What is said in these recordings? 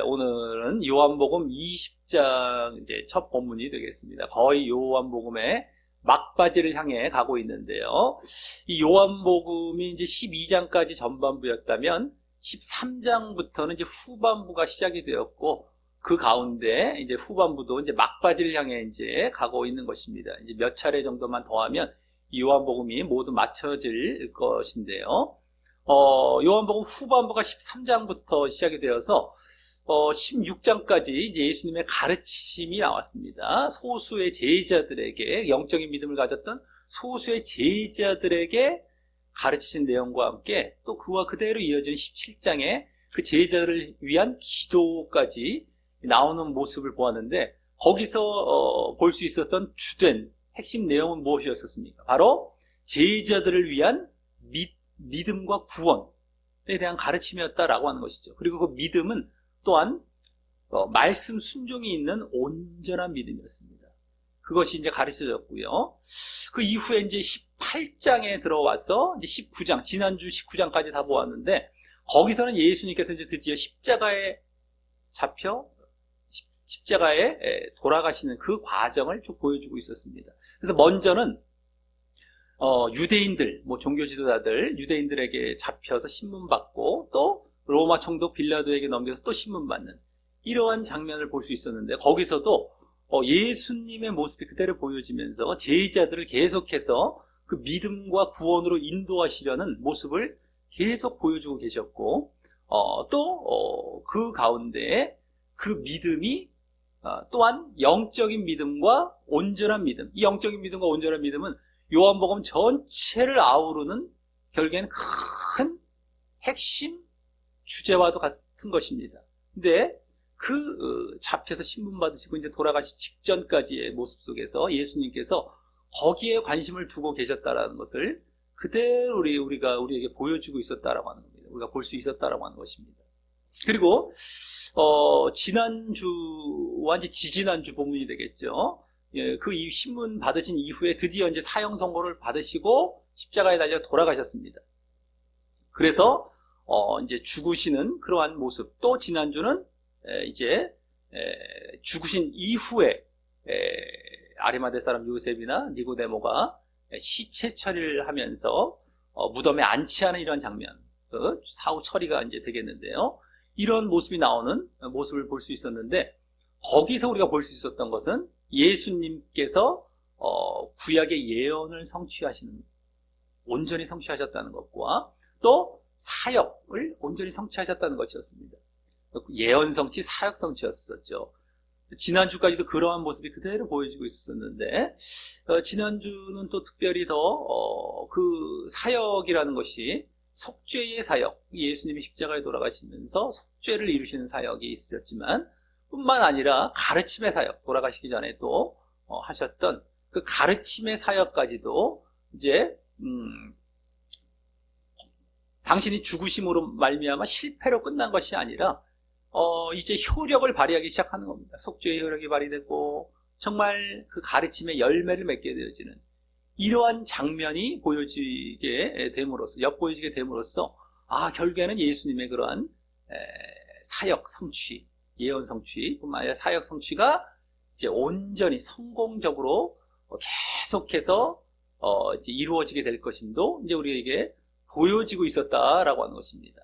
오늘은 요한복음 20장 이제 첫 본문이 되겠습니다. 거의 요한복음의 막바지를 향해 가고 있는데요. 이 요한복음이 이제 12장까지 전반부였다면 13장부터는 이제 후반부가 시작이 되었고, 그 가운데 이제 후반부도 이제 막바지를 향해 이제 가고 있는 것입니다. 이제 몇 차례 정도만 더하면 이 요한복음이 모두 맞춰질 것인데요. 요한복음 후반부가 13장부터 시작이 되어서 16장까지 이제 예수님의 가르침이 나왔습니다. 소수의 제자들에게, 영적인 믿음을 가졌던 소수의 제자들에게 가르치신 내용과 함께 또 그와 그대로 이어진 17장에 그 제자들을 위한 기도까지 나오는 모습을 보았는데, 거기서 볼 수 있었던 주된 핵심 내용은 무엇이었습니까? 바로 제자들을 위한 믿음과 구원에 대한 가르침이었다라고 하는 것이죠. 그리고 그 믿음은 또한 말씀 순종이 있는 온전한 믿음이었습니다. 그것이 이제 가르쳐졌고요. 그 이후에 이제 18장에 들어와서 이제 19장, 지난주 19장까지 다 보았는데, 거기서는 예수님께서 이제 드디어 십자가에 잡혀 십자가에 돌아가시는 그 과정을 쭉 보여주고 있었습니다. 그래서 먼저는 유대인들, 종교 지도자들, 유대인들에게 잡혀서 신문받고, 또 로마 총독 빌라도에게 넘겨서 또 신문받는 이러한 장면을 볼 수 있었는데, 거기서도 예수님의 모습이 그대로 보여지면서 제자들을 계속해서 그 믿음과 구원으로 인도하시려는 모습을 계속 보여주고 계셨고, 또 그 가운데 그 믿음이 또한 영적인 믿음과 온전한 믿음, 이 영적인 믿음과 온전한 믿음은 요한복음 전체를 아우르는 결국에는 큰 핵심 주제와도 같은 것입니다. 근데 그 잡혀서 신문 받으시고 이제 돌아가시 직전까지의 모습 속에서 예수님께서 거기에 관심을 두고 계셨다라는 것을 그대로 우리에게 보여주고 있었다라고 하는 겁니다. 우리가 볼 수 있었다라고 하는 것입니다. 그리고 지난주와 이제 지지난주 본문이 되겠죠. 그 신문 받으신 이후에 드디어 이제 사형 선고를 받으시고 십자가에 달려 돌아가셨습니다. 그래서 이제 죽으시는 그러한 모습, 또 지난주는 이제 죽으신 이후에 아리마대 사람 요셉이나 니고데모가 시체 처리를 하면서 무덤에 안치하는 이런 장면, 사후 처리가 이제 되겠는데요. 이런 모습이 나오는 모습을 볼 수 있었는데, 거기서 우리가 볼 수 있었던 것은 예수님께서 구약의 예언을 온전히 성취하셨다는 것과 또 사역을 온전히 성취하셨다는 것이었습니다. 예언 성취, 사역 성취였었죠. 지난주까지도 그러한 모습이 그대로 보여지고 있었는데, 지난주는 또 특별히 더 그 사역이라는 것이 속죄의 사역, 예수님이 십자가에 돌아가시면서 속죄를 이루시는 사역이 있었지만, 뿐만 아니라 가르침의 사역, 돌아가시기 전에 또 하셨던 그 가르침의 사역까지도 이제 당신이 죽으심으로 말미암아 실패로 끝난 것이 아니라 이제 효력을 발휘하기 시작하는 겁니다. 속죄의 효력이 발휘되고 정말 그 가르침의 열매를 맺게 되어지는 이러한 장면이 보여지게 됨으로써, 엿보여지게 됨으로써, 결국에는 예수님의 그러한 사역 성취, 예언 성취 뿐만 아니라 사역 성취가 이제 온전히 성공적으로 계속해서 이제 이루어지게 될 것임도 이제 우리에게 보여지고 있었다라고 하는 것입니다.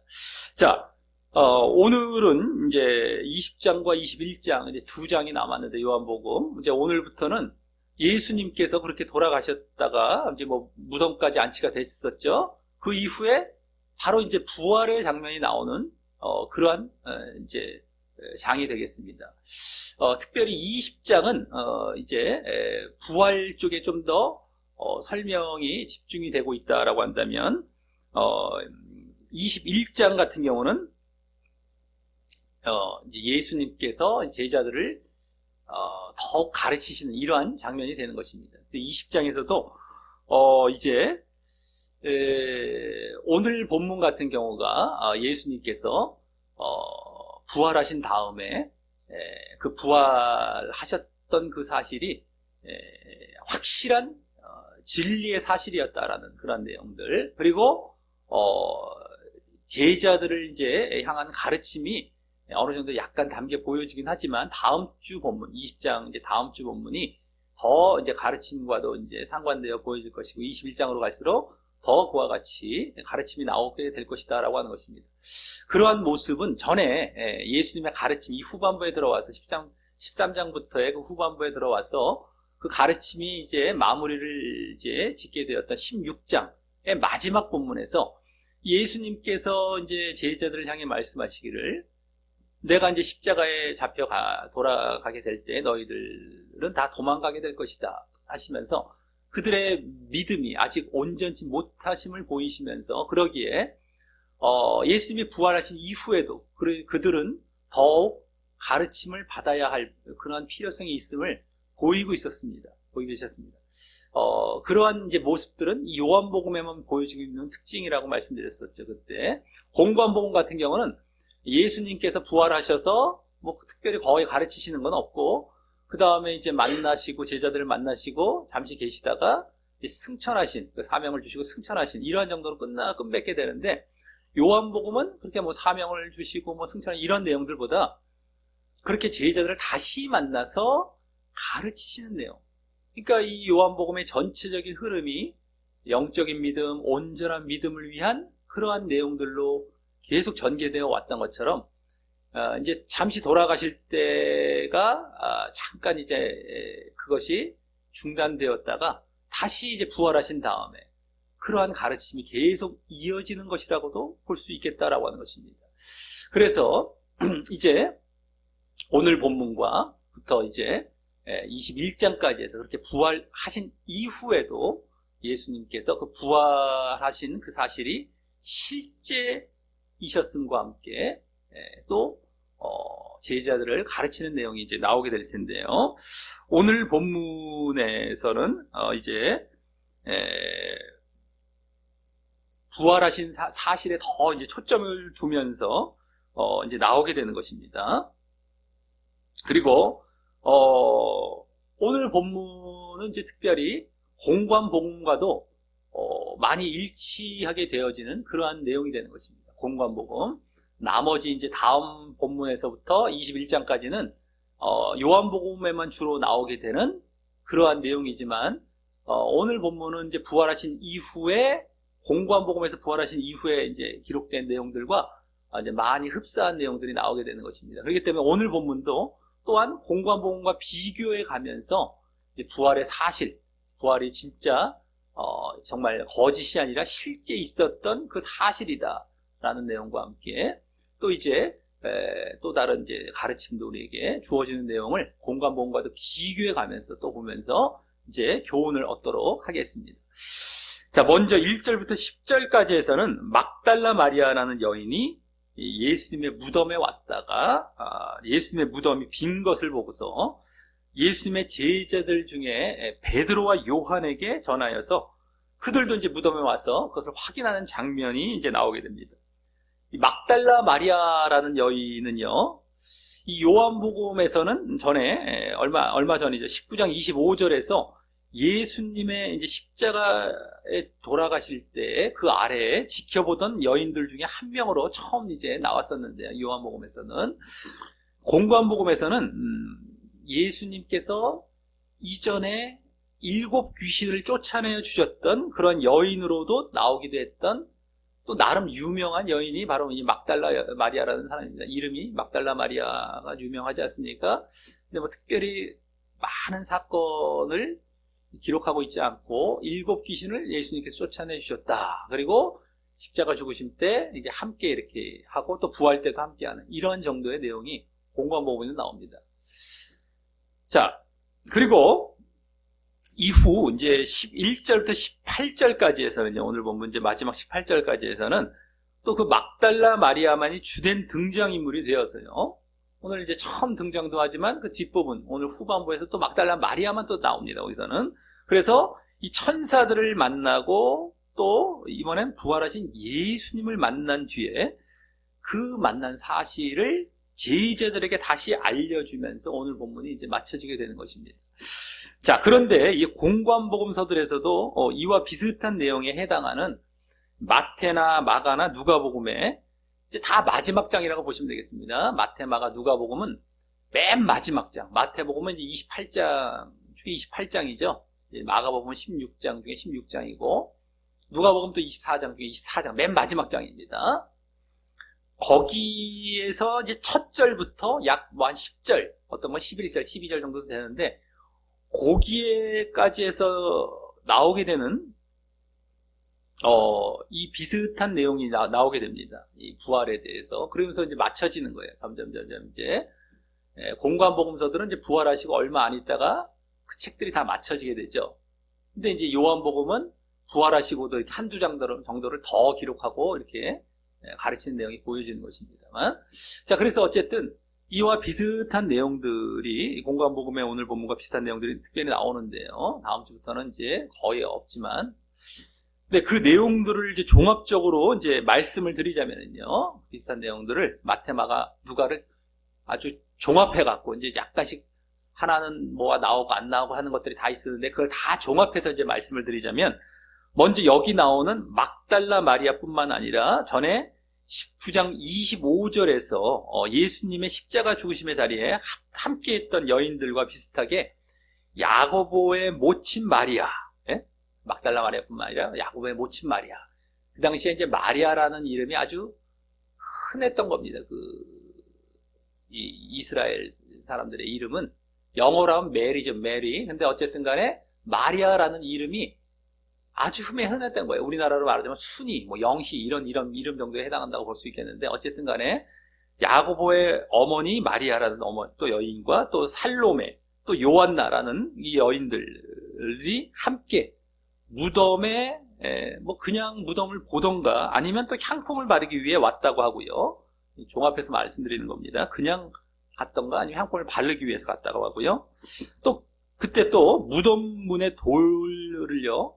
자, 오늘은 이제 20장과 21장, 이제 두 장이 남았는데, 요한복음, 이제 오늘부터는 예수님께서 그렇게 돌아가셨다가 이제 무덤까지 안치가 됐었죠. 그 이후에 바로 이제 부활의 장면이 나오는 그러한 이제 장이 되겠습니다. 특별히 20장은 이제 부활 쪽에 좀 더 설명이 집중이 되고 있다라고 한다면, 21장 같은 경우는 이제 예수님께서 제자들을 더 가르치시는 이러한 장면이 되는 것입니다. 20장에서도 이제 오늘 본문 같은 경우가 예수님께서 부활하신 다음에 그 부활하셨던 그 사실이 확실한 진리의 사실이었다라는 그런 내용들, 그리고 제자들을 이제 향한 가르침이 어느 정도 약간 담겨 보여지긴 하지만 다음 주 본문 20장 이제 다음 주 본문이 더 이제 가르침과도 이제 상관되어 보여질 것이고 21장으로 갈수록 더 그와 같이 가르침이 나오게 될 것이다라고 하는 것입니다. 그러한 모습은 전에 예수님의 가르침 이 후반부에 들어와서 13장부터의 그 후반부에 들어와서 그 가르침이 이제 마무리를 이제 짓게 되었던 16장의 마지막 본문에서 예수님께서 이제 제자들을 향해 말씀하시기를 내가 이제 십자가에 돌아가게 될 때 너희들은 다 도망가게 될 것이다 하시면서 그들의 믿음이 아직 온전치 못하심을 보이시면서 그러기에 예수님이 부활하신 이후에도 그들은 더욱 가르침을 받아야 할 그런 필요성이 있음을 보이고 있었습니다. 보이고 있었습니다. 그러한 이제 모습들은 이 요한복음에만 보여지고 있는 특징이라고 말씀드렸었죠. 그때 공관복음 같은 경우는 예수님께서 부활하셔서 뭐 특별히 거의 가르치시는 건 없고 그 다음에 이제 만나시고 제자들을 만나시고 잠시 계시다가 승천하신 그 사명을 주시고 승천하신 이러한 정도로 끝맺게 되는데 요한복음은 그렇게 뭐 사명을 주시고 뭐 승천하신 이런 내용들보다 그렇게 제자들을 다시 만나서 가르치시는 내용. 그러니까 이 요한복음의 전체적인 흐름이 영적인 믿음, 온전한 믿음을 위한 그러한 내용들로 계속 전개되어 왔던 것처럼 이제 잠시 돌아가실 때가 잠깐 이제 그것이 중단되었다가 다시 이제 부활하신 다음에 그러한 가르침이 계속 이어지는 것이라고도 볼 수 있겠다라고 하는 것입니다. 그래서 이제 오늘 본문과부터 이제 21장까지 해서 그렇게 부활하신 이후에도 예수님께서 그 부활하신 그 사실이 실제이셨음과 함께 또 제자들을 가르치는 내용이 이제 나오게 될 텐데요. 오늘 본문에서는 이제 부활하신 사실에 더 이제 초점을 두면서 이제 나오게 되는 것입니다. 그리고 오늘 본문은 이제 특별히 공관복음과도 많이 일치하게 되어지는 그러한 내용이 되는 것입니다. 공관복음. 나머지 이제 다음 본문에서부터 21장까지는 요한복음에만 주로 나오게 되는 그러한 내용이지만 오늘 본문은 이제 부활하신 이후에 공관복음에서 부활하신 이후에 이제 기록된 내용들과 이제 많이 흡사한 내용들이 나오게 되는 것입니다. 그렇기 때문에 오늘 본문도 또한 공관복음과 비교해 가면서 이제 부활의 사실, 부활이 진짜 정말 거짓이 아니라 실제 있었던 그 사실이다라는 내용과 함께 또 이제 또 다른 이제 가르침도 우리에게 주어지는 내용을 공관복음과도 비교해 가면서 또 보면서 이제 교훈을 얻도록 하겠습니다. 자, 먼저 1절부터 10절까지 해서는 막달라 마리아라는 여인이 예수님의 무덤에 왔다가 예수님의 무덤이 빈 것을 보고서 예수님의 제자들 중에 베드로와 요한에게 전하여서 그들도 이제 무덤에 와서 그것을 확인하는 장면이 이제 나오게 됩니다. 이 막달라 마리아라는 여인은요, 이 요한복음에서는 전에 얼마 전이죠. 19장 25절에서 예수님의 이제 십자가에 돌아가실 때 그 아래에 지켜보던 여인들 중에 한 명으로 처음 이제 나왔었는데요. 요한복음에서는 공관복음에서는 예수님께서 이전에 7 귀신을 쫓아내어 주셨던 그런 여인으로도 나오기도 했던 또 나름 유명한 여인이 바로 이 막달라 마리아라는 사람입니다. 이름이 막달라 마리아가 유명하지 않습니까? 근데 뭐 특별히 많은 사건을 기록하고 있지 않고 7 귀신을 예수님께서 쫓아내 주셨다. 그리고 십자가 죽으심 때 이게 함께 이렇게 하고 또 부활 때도 함께하는 이런 정도의 내용이 공관복음에 나옵니다. 자, 그리고 이후 이제 11절부터 18절까지 해서는 이제 오늘 본문 이제 마지막 18절까지 해서는 또 그 막달라 마리아만이 주된 등장인물이 되어서요. 오늘 이제 처음 등장도 하지만 그 뒷부분 오늘 후반부에서 또 막달라 마리아만 또 나옵니다. 거기서는. 그래서 이 천사들을 만나고 또 이번엔 부활하신 예수님을 만난 뒤에 그 만난 사실을 제자들에게 다시 알려주면서 오늘 본문이 이제 맞춰지게 되는 것입니다. 자, 그런데 이 공관복음서들에서도 이와 비슷한 내용에 해당하는 마태나 마가나 누가복음에 이제 다 마지막 장이라고 보시면 되겠습니다. 마태, 마가, 누가복음은 맨 마지막 장. 마태복음은 이제 28장 중에 28장이죠. 마가복음은 16장 중에 16장이고 누가복음 또 24장 중에 24장 맨 마지막 장입니다. 거기에서 이제 첫 절부터 약 뭐 한 10절, 어떤 건 11절, 12절 정도 되는데 거기에까지 해서 나오게 되는 이 비슷한 내용이 나오게 됩니다. 이 부활에 대해서. 그러면서 이제 맞춰지는 거예요. 점점 이제 공관복음서들은 이제 부활하시고 얼마 안 있다가 그 책들이 다 맞춰지게 되죠. 근데 이제 요한복음은 부활하시고도 이렇게 한두 장 정도를 더 기록하고 이렇게 가르치는 내용이 보여지는 것입니다만. 자, 그래서 어쨌든 이와 비슷한 내용들이 공관복음의 오늘 본문과 비슷한 내용들이 특별히 나오는데요. 다음 주부터는 이제 거의 없지만. 근데 그 내용들을 이제 종합적으로 이제 말씀을 드리자면요. 비슷한 내용들을 마태, 마가, 누가를 아주 종합해갖고 이제 약간씩 하나는 뭐가 나오고 안 나오고 하는 것들이 다 있었는데 그걸 다 종합해서 이제 말씀을 드리자면 먼저 여기 나오는 막달라 마리아뿐만 아니라 전에 19장 25절에서 예수님의 십자가 죽으심의 자리에 함께 했던 여인들과 비슷하게 야고보의 모친 마리아, 예? 막달라 마리아뿐만 아니라 야고보의 모친 마리아. 그 당시에 이제 마리아라는 이름이 아주 흔했던 겁니다. 이 이스라엘 사람들의 이름은 영어로 하면 메리죠, 메리. 근데 어쨌든 간에 마리아라는 이름이 아주 흔했던 거예요. 우리나라로 말하자면 순이, 뭐 영희 이런 이름 정도에 해당한다고 볼 수 있겠는데 어쨌든 간에 야고보의 어머니 마리아라는 또 여인과 또 살로메, 또 요한나라는 이 여인들이 함께 무덤에 뭐 그냥 무덤을 보던가 아니면 또 향품을 바르기 위해 왔다고 하고요. 종합해서 말씀드리는 겁니다. 그냥 갔던가 아니면 향품을 바르기 위해서 갔다고 하고요. 또 그때 또 무덤 문에 돌을요.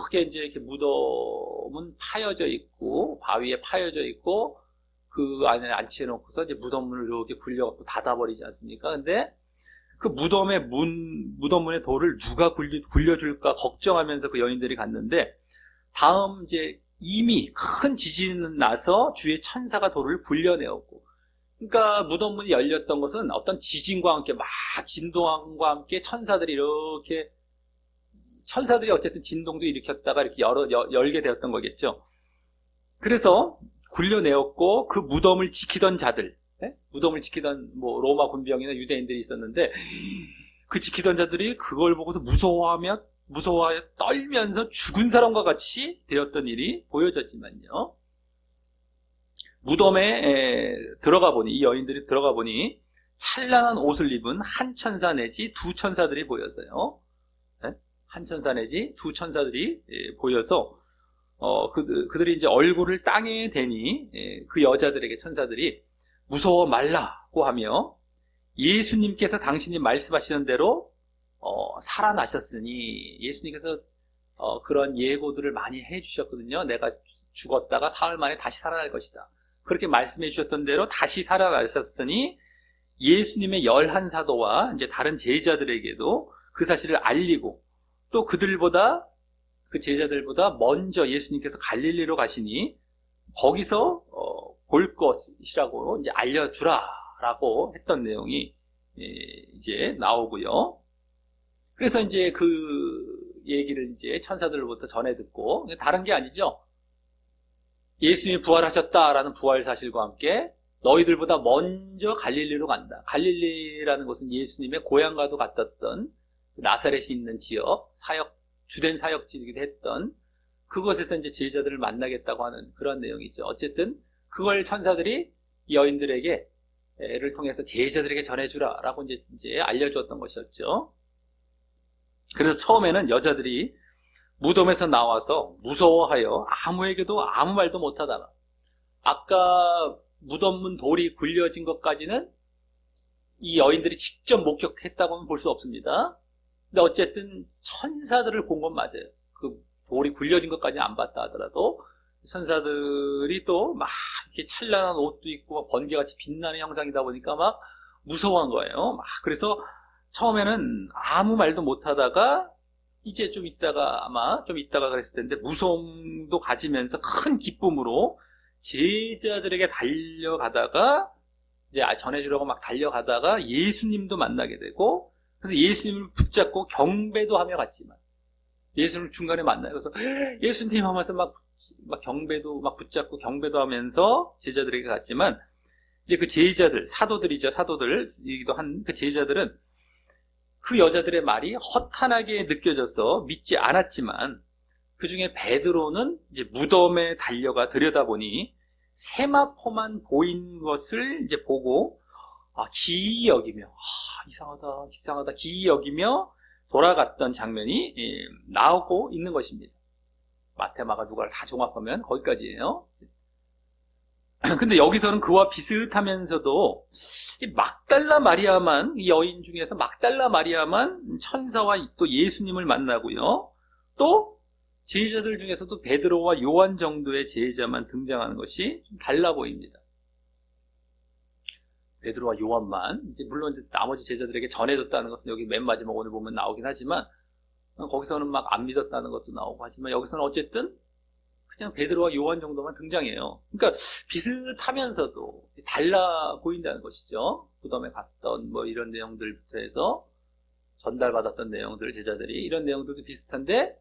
크게 이제 이렇게 무덤은 파여져 있고 바위에 파여져 있고 그 안에 안치해 놓고서 이제 무덤문을 이렇게 굴려갖고 닫아버리지 않습니까? 근데 그 무덤 문의 돌을 누가 굴려줄까 걱정하면서 그 여인들이 갔는데 다음 이제 이미 큰 지진이 나서 주의 천사가 돌을 굴려내었고 그러니까 무덤문이 열렸던 것은 어떤 지진과 함께 막 진동과 함께 천사들이 어쨌든 진동도 일으켰다가 이렇게 열게 되었던 거겠죠. 그래서 굴려내었고 그 무덤을 지키던 자들, 무덤을 지키던 뭐 로마 군병이나 유대인들이 있었는데 그 지키던 자들이 그걸 보고서 무서워하여 떨면서 죽은 사람과 같이 되었던 일이 보여졌지만요. 무덤에 들어가 보니 이 여인들이 들어가 보니 찬란한 옷을 입은 한 천사 내지 두 천사들이 보였어요. 한 천사 내지 두 천사들이 보여서 그들이 이제 얼굴을 땅에 대니 그 여자들에게 천사들이 무서워 말라고 하며 예수님께서 당신이 말씀하시는 대로 살아나셨으니 예수님께서 그런 예고들을 많이 해주셨거든요. 내가 죽었다가 사흘 만에 다시 살아날 것이다. 그렇게 말씀해 주셨던 대로 다시 살아나셨으니 예수님의 11사도와 이제 다른 제자들에게도 그 사실을 알리고 또 그 제자들보다 먼저 예수님께서 갈릴리로 가시니 거기서 볼 것이라고 이제 알려주라라고 했던 내용이 이제 나오고요. 그래서 이제 그 얘기를 이제 천사들로부터 전해 듣고 다른 게 아니죠. 예수님이 부활하셨다라는 부활 사실과 함께 너희들보다 먼저 갈릴리로 간다. 갈릴리라는 곳은 예수님의 고향과도 같았던 나사렛이 있는 지역, 주된 사역지이기도 했던 그곳에서 이제 제자들을 만나겠다고 하는 그런 내용이죠. 어쨌든 그걸 천사들이 여인들에게를 통해서 제자들에게 전해주라라고 이제 알려주었던 것이었죠. 그래서 처음에는 여자들이 무덤에서 나와서 무서워하여 아무에게도 아무 말도 못하다가 아까 무덤문 돌이 굴려진 것까지는 이 여인들이 직접 목격했다고는 볼 수 없습니다. 근데 어쨌든 천사들을 본 건 맞아요. 그 돌이 굴려진 것까지는 안 봤다 하더라도 천사들이 또 막 이렇게 찬란한 옷도 입고 막 번개같이 빛나는 형상이다 보니까 막 무서워한 거예요. 막 그래서 처음에는 아무 말도 못하다가 이제 좀 있다가 그랬을 텐데 무서움도 가지면서 큰 기쁨으로 제자들에게 달려가다가 이제 전해주려고 막 달려가다가 예수님도 만나게 되고, 그래서 예수님을 붙잡고 경배도 하며 갔지만 예수님을 중간에 만나요. 그래서 예수님 하면서 막 경배도 막 붙잡고 경배도 하면서 제자들에게 갔지만, 이제 그 제자들, 사도들이죠. 사도들이기도 한 그 제자들은 그 여자들의 말이 허탄하게 느껴져서 믿지 않았지만, 그 중에 베드로는 이제 무덤에 달려가 들여다보니 세마포만 보인 것을 이제 보고 기이 여기며 이상하다 기이 여기며 돌아갔던 장면이 나오고 있는 것입니다. 마태, 마가, 누가를 다 종합하면 거기까지예요. 근데 여기서는 그와 비슷하면서도 이 막달라 마리아만, 이 여인 중에서 막달라 마리아만 천사와 또 예수님을 만나고요. 또 제자들 중에서도 베드로와 요한 정도의 제자만 등장하는 것이 좀 달라 보입니다. 베드로와 요한만, 이제 물론 나머지 제자들에게 전해졌다는 것은 여기 맨 마지막 오늘 보면 나오긴 하지만, 거기서는 막 안 믿었다는 것도 나오고 하지만, 여기서는 어쨌든 그냥 베드로와 요한 정도만 등장해요. 그러니까 비슷하면서도 달라 보인다는 것이죠. 무덤에 갔던 뭐 이런 내용들부터 해서 전달받았던 내용들, 제자들이 이런 내용들도 비슷한데,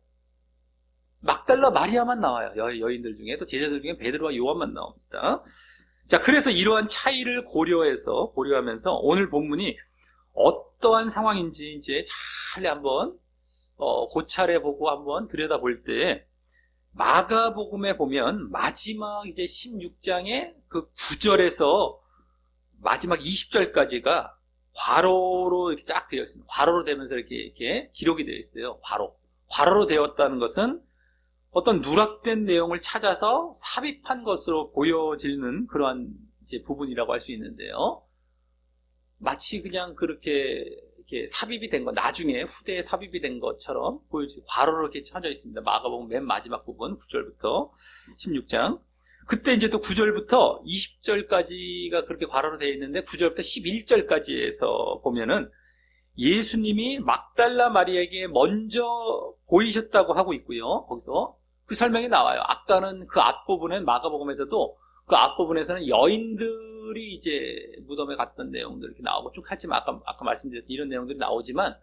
막달라 마리아만 나와요. 여인들 중에. 또 제자들 중에 베드로와 요한만 나옵니다. 자, 그래서 이러한 차이를 고려하면서 오늘 본문이 어떠한 상황인지 이제 잘 한번 고찰해보고 한번 들여다볼 때, 마가복음에 보면 마지막 이제 16장의 그 9절에서 마지막 20절까지가 괄호로 이렇게 쫙 되어 있습니다. 괄호로 되면서 이렇게 기록이 되어 있어요. 괄호로 되었다는 것은 어떤 누락된 내용을 찾아서 삽입한 것으로 보여지는 그러한 이제 부분이라고 할 수 있는데요. 마치 그냥 그렇게 이렇게 삽입이 된 것, 나중에 후대에 삽입이 된 것처럼 보여지고 괄호로 이렇게 쳐져 있습니다. 마가복음 맨 마지막 부분 9절부터 16장. 그때 이제 또 9절부터 20절까지가 그렇게 괄호로 되어 있는데 9절부터 11절까지에서 보면은 예수님이 막달라 마리아에게 먼저 보이셨다고 하고 있고요. 거기서 그 설명이 나와요. 아까는 그 앞부분엔 마가복음에서도 그 앞부분에서는 여인들이 이제 무덤에 갔던 내용들 이렇게 나오고 쭉 하지만 아까 말씀드렸던 이런 내용들이 나오지만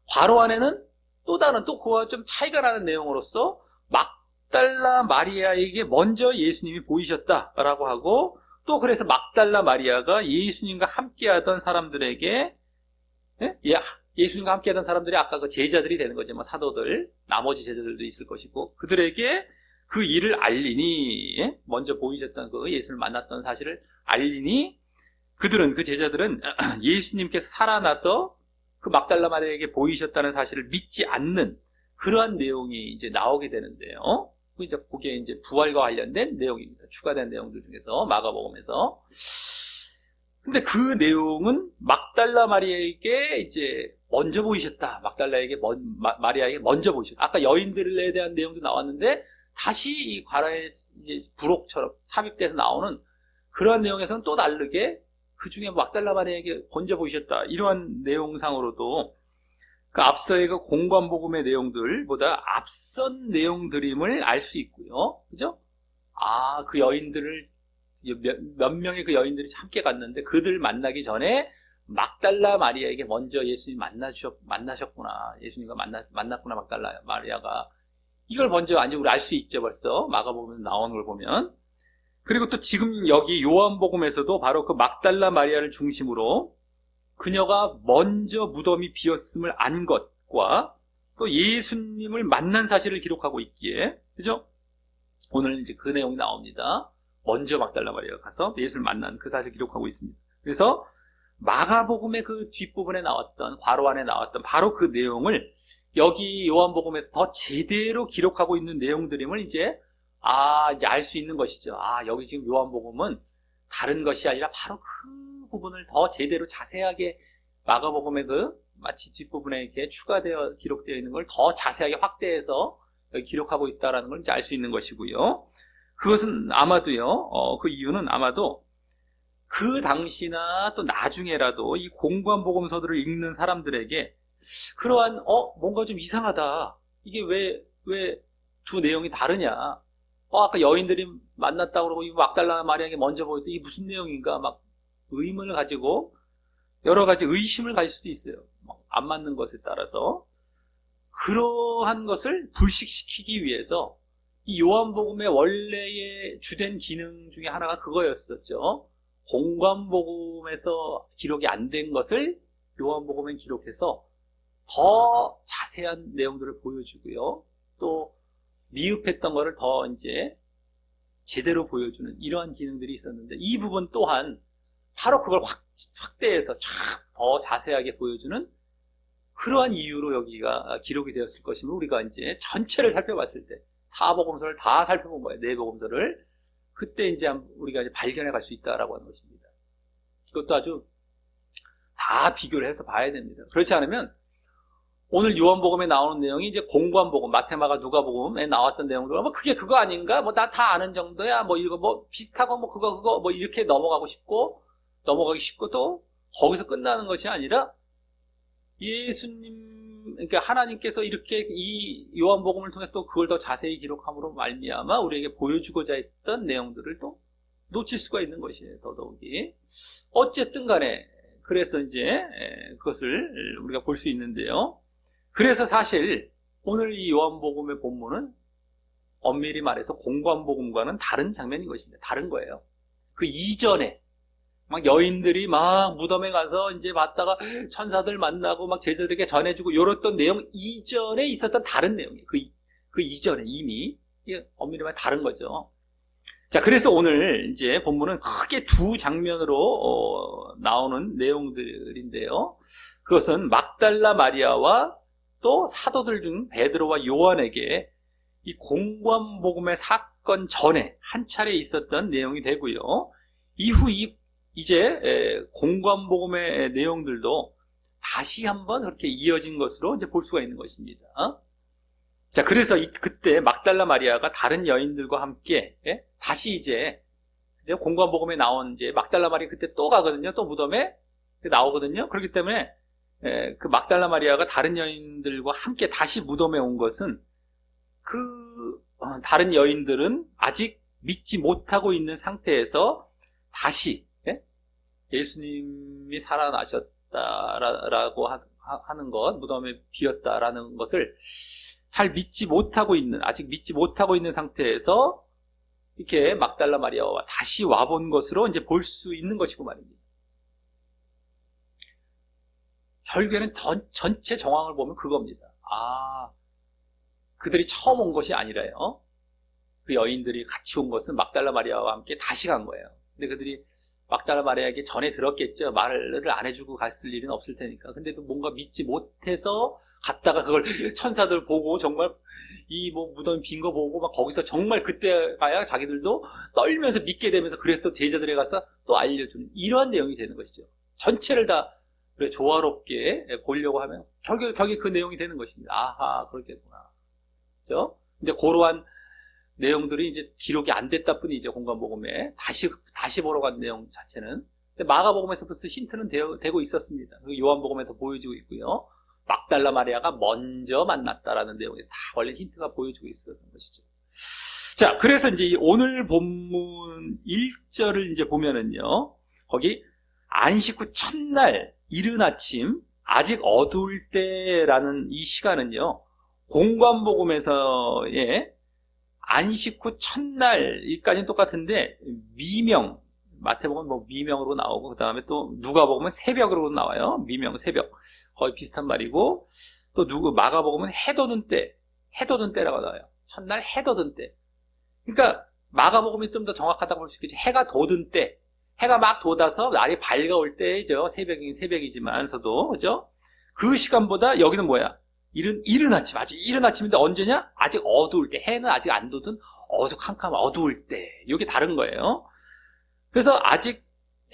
괄호 안에는 또 다른 또 그와 좀 차이가 나는 내용으로서 막달라 마리아에게 먼저 예수님이 보이셨다라고 하고 또 그래서 막달라 마리아가 예수님과 함께하던 사람들에게 예수님과 함께하던 사람들이 아까 그 제자들이 되는 거죠. 뭐 사도들, 나머지 제자들도 있을 것이고 그들에게 그 일을 알리니 먼저 보이셨던 그 예수를 만났던 사실을 알리니 그 제자들은 예수님께서 살아나서 그 막달라 마리아에게 보이셨다는 사실을 믿지 않는 그러한 내용이 이제 나오게 되는데요. 이제 그게 이제 부활과 관련된 내용입니다. 추가된 내용들 중에서 마가복음에서. 근데 그 내용은 막달라 마리아에게 이제 먼저 보이셨다. 마리아에게 먼저 보이셨다. 아까 여인들에 대한 내용도 나왔는데 다시 이 괄호에 이제 부록처럼 삽입돼서 나오는 그러한 내용에서는 또 다르게 그 중에 막달라 마리아에게 먼저 보이셨다. 이러한 내용상으로도 그 앞서의 그 공관복음의 내용들보다 앞선 내용들임을 알 수 있고요. 그죠? 그 여인들을 몇 명의 그 여인들이 함께 갔는데 그들 만나기 전에 막달라 마리아에게 먼저 예수님 만나셨구나. 예수님과 만났구나. 막달라 마리아가. 이걸 먼저 우리 알 수 있죠. 벌써 마가복음에 나오는 걸 보면. 그리고 또 지금 여기 요한복음에서도 바로 그 막달라 마리아를 중심으로 그녀가 먼저 무덤이 비었음을 안 것과 또 예수님을 만난 사실을 기록하고 있기에, 그죠? 오늘 이제 그 내용이 나옵니다. 먼저 막달라 마리아가 가서 예수를 만난 그 사실을 기록하고 있습니다. 그래서 마가복음의 그 뒷부분에 나왔던, 괄호 안에 나왔던 바로 그 내용을 여기 요한복음에서 더 제대로 기록하고 있는 내용들임을 이제 알 수 있는 것이죠. 여기 지금 요한복음은 다른 것이 아니라 바로 그 부분을 더 제대로 자세하게 마가복음의 그 마치 뒷부분에 이렇게 추가되어 기록되어 있는 걸 더 자세하게 확대해서 여기 기록하고 있다는 걸 이제 알 수 있는 것이고요. 그것은 아마도요, 그 이유는 아마도 그 당시나 또 나중에라도 이 공관복음서들을 읽는 사람들에게 그러한 뭔가 좀 이상하다. 이게 왜 두 내용이 다르냐? 아까 여인들이 만났다고 그러고 이 막달라 마리아에게 먼저 보였다. 이게 무슨 내용인가 막 의문을 가지고 여러 가지 의심을 가질 수도 있어요. 안 맞는 것에 따라서. 그러한 것을 불식시키기 위해서 이 요한복음의 원래의 주된 기능 중에 하나가 그거였었죠. 공관복음에서 기록이 안 된 것을 요한복음에 기록해서 더 자세한 내용들을 보여주고요. 또 미흡했던 것을 더 이제 제대로 보여주는 이러한 기능들이 있었는데, 이 부분 또한 바로 그걸 확대해서 더 자세하게 보여주는 그러한 이유로 여기가 기록이 되었을 것이면, 우리가 이제 전체를 살펴봤을 때 사복음서를 다 살펴본 거예요. 네 복음서를. 그때 이제 우리가 이제 발견해 갈 수 있다라고 하는 것입니다. 그것도 아주 다 비교를 해서 봐야 됩니다. 그렇지 않으면 오늘 요한복음에 나오는 내용이 이제 공관복음, 마태마가 누가복음에 나왔던 내용들, 뭐 그게 그거 아닌가? 뭐 나 다 아는 정도야. 뭐 이거 뭐 비슷하고 뭐 그거 뭐 이렇게 넘어가기 쉽고 또 거기서 끝나는 것이 아니라 예수님, 그러니까 하나님께서 이렇게 이 요한복음을 통해 또 그걸 더 자세히 기록함으로 말미암아 우리에게 보여주고자 했던 내용들을 또 놓칠 수가 있는 것이에요. 더더욱이. 어쨌든 간에 그래서 이제 그것을 우리가 볼 수 있는데요. 그래서 사실 오늘 이 요한복음의 본문은 엄밀히 말해서 공관복음과는 다른 장면인 것입니다. 다른 거예요. 그 이전에 막 여인들이 막 무덤에 가서 이제 봤다가 천사들 만나고 막 제자들에게 전해주고 이랬던 내용 이전에 있었던 다른 내용이에요. 그 이전에 이미 이게 엄밀히 말해 다른 거죠. 자, 그래서 오늘 이제 본문은 크게 두 장면으로 나오는 내용들인데요. 그것은 막달라 마리아와 또 사도들 중 베드로와 요한에게 이 공관복음의 사건 전에 한 차례 있었던 내용이 되고요. 이후 이제 공관복음의 내용들도 다시 한번 그렇게 이어진 것으로 이제 볼 수가 있는 것입니다. 자, 그래서 그때 막달라 마리아가 다른 여인들과 함께 다시 이제 공관복음에 나온 이제 막달라 마리아 그때 또 가거든요. 또 무덤에 나오거든요. 그렇기 때문에 그 막달라 마리아가 다른 여인들과 함께 다시 무덤에 온 것은 다른 여인들은 아직 믿지 못하고 있는 상태에서 다시 예수님이 살아나셨다라고 하는 것, 무덤에 비었다라는 것을 잘 아직 믿지 못하고 있는 상태에서 이렇게 막달라 마리아와 다시 와본 것으로 이제 볼 수 있는 것이고 말입니다. 결국에는 전체 정황을 보면 그겁니다. 그들이 처음 온 것이 아니라요. 그 여인들이 같이 온 것은 막달라 마리아와 함께 다시 간 거예요. 근데 그들이 막달라 마리아에게 전에 들었겠죠. 말을 안 해주고 갔을 일은 없을 테니까. 근데도 뭔가 믿지 못해서 갔다가 그걸 천사들 보고 정말 이 뭐 무덤 빈 거 보고 막 거기서 정말 그때 가야 자기들도 떨면서 믿게 되면서 그래서 또 제자들에 가서 또 알려주는 이러한 내용이 되는 것이죠. 전체를 다 조화롭게 보려고 하면 결국에 그 내용이 되는 것입니다. 아하, 그렇겠구나. 그렇죠? 근데 그러한 내용들이 이제 기록이 안 됐다 뿐이죠. 공관복음에 다시 보러 간 내용 자체는. 근데 마가복음에서 벌써 힌트는 되고 있었습니다. 요한복음에서 보여지고 있고요. 막달라 마리아가 먼저 만났다라는 내용에서 다 원래 힌트가 보여지고 있었던 것이죠. 자, 그래서 이제 오늘 본문 1절을 이제 보면은요. 거기 안식 후 첫날 이른 아침 아직 어두울 때라는 이 시간은요. 공관복음에서의 안식 후 첫날까지는 똑같은데 미명, 마태복음은 뭐 미명으로 나오고 그 다음에 또 누가복음은 새벽으로 나와요. 미명, 새벽 거의 비슷한 말이고 또 마가복음은 해 돋은 때라고 나와요. 첫날 해 돋은 때. 그러니까 마가복음이 좀 더 정확하다고 볼 수 있겠지. 해가 돋은 때, 해가 막 돋아서 날이 밝아올 때죠. 새벽이지만서도 그죠? 그 시간보다 여기는 뭐야? 이른 아침, 아주 이른 아침인데 언제냐? 아직 어두울 때, 해는 아직 안 돋은 어두캄캄 어두울 때. 이게 다른 거예요. 그래서 아직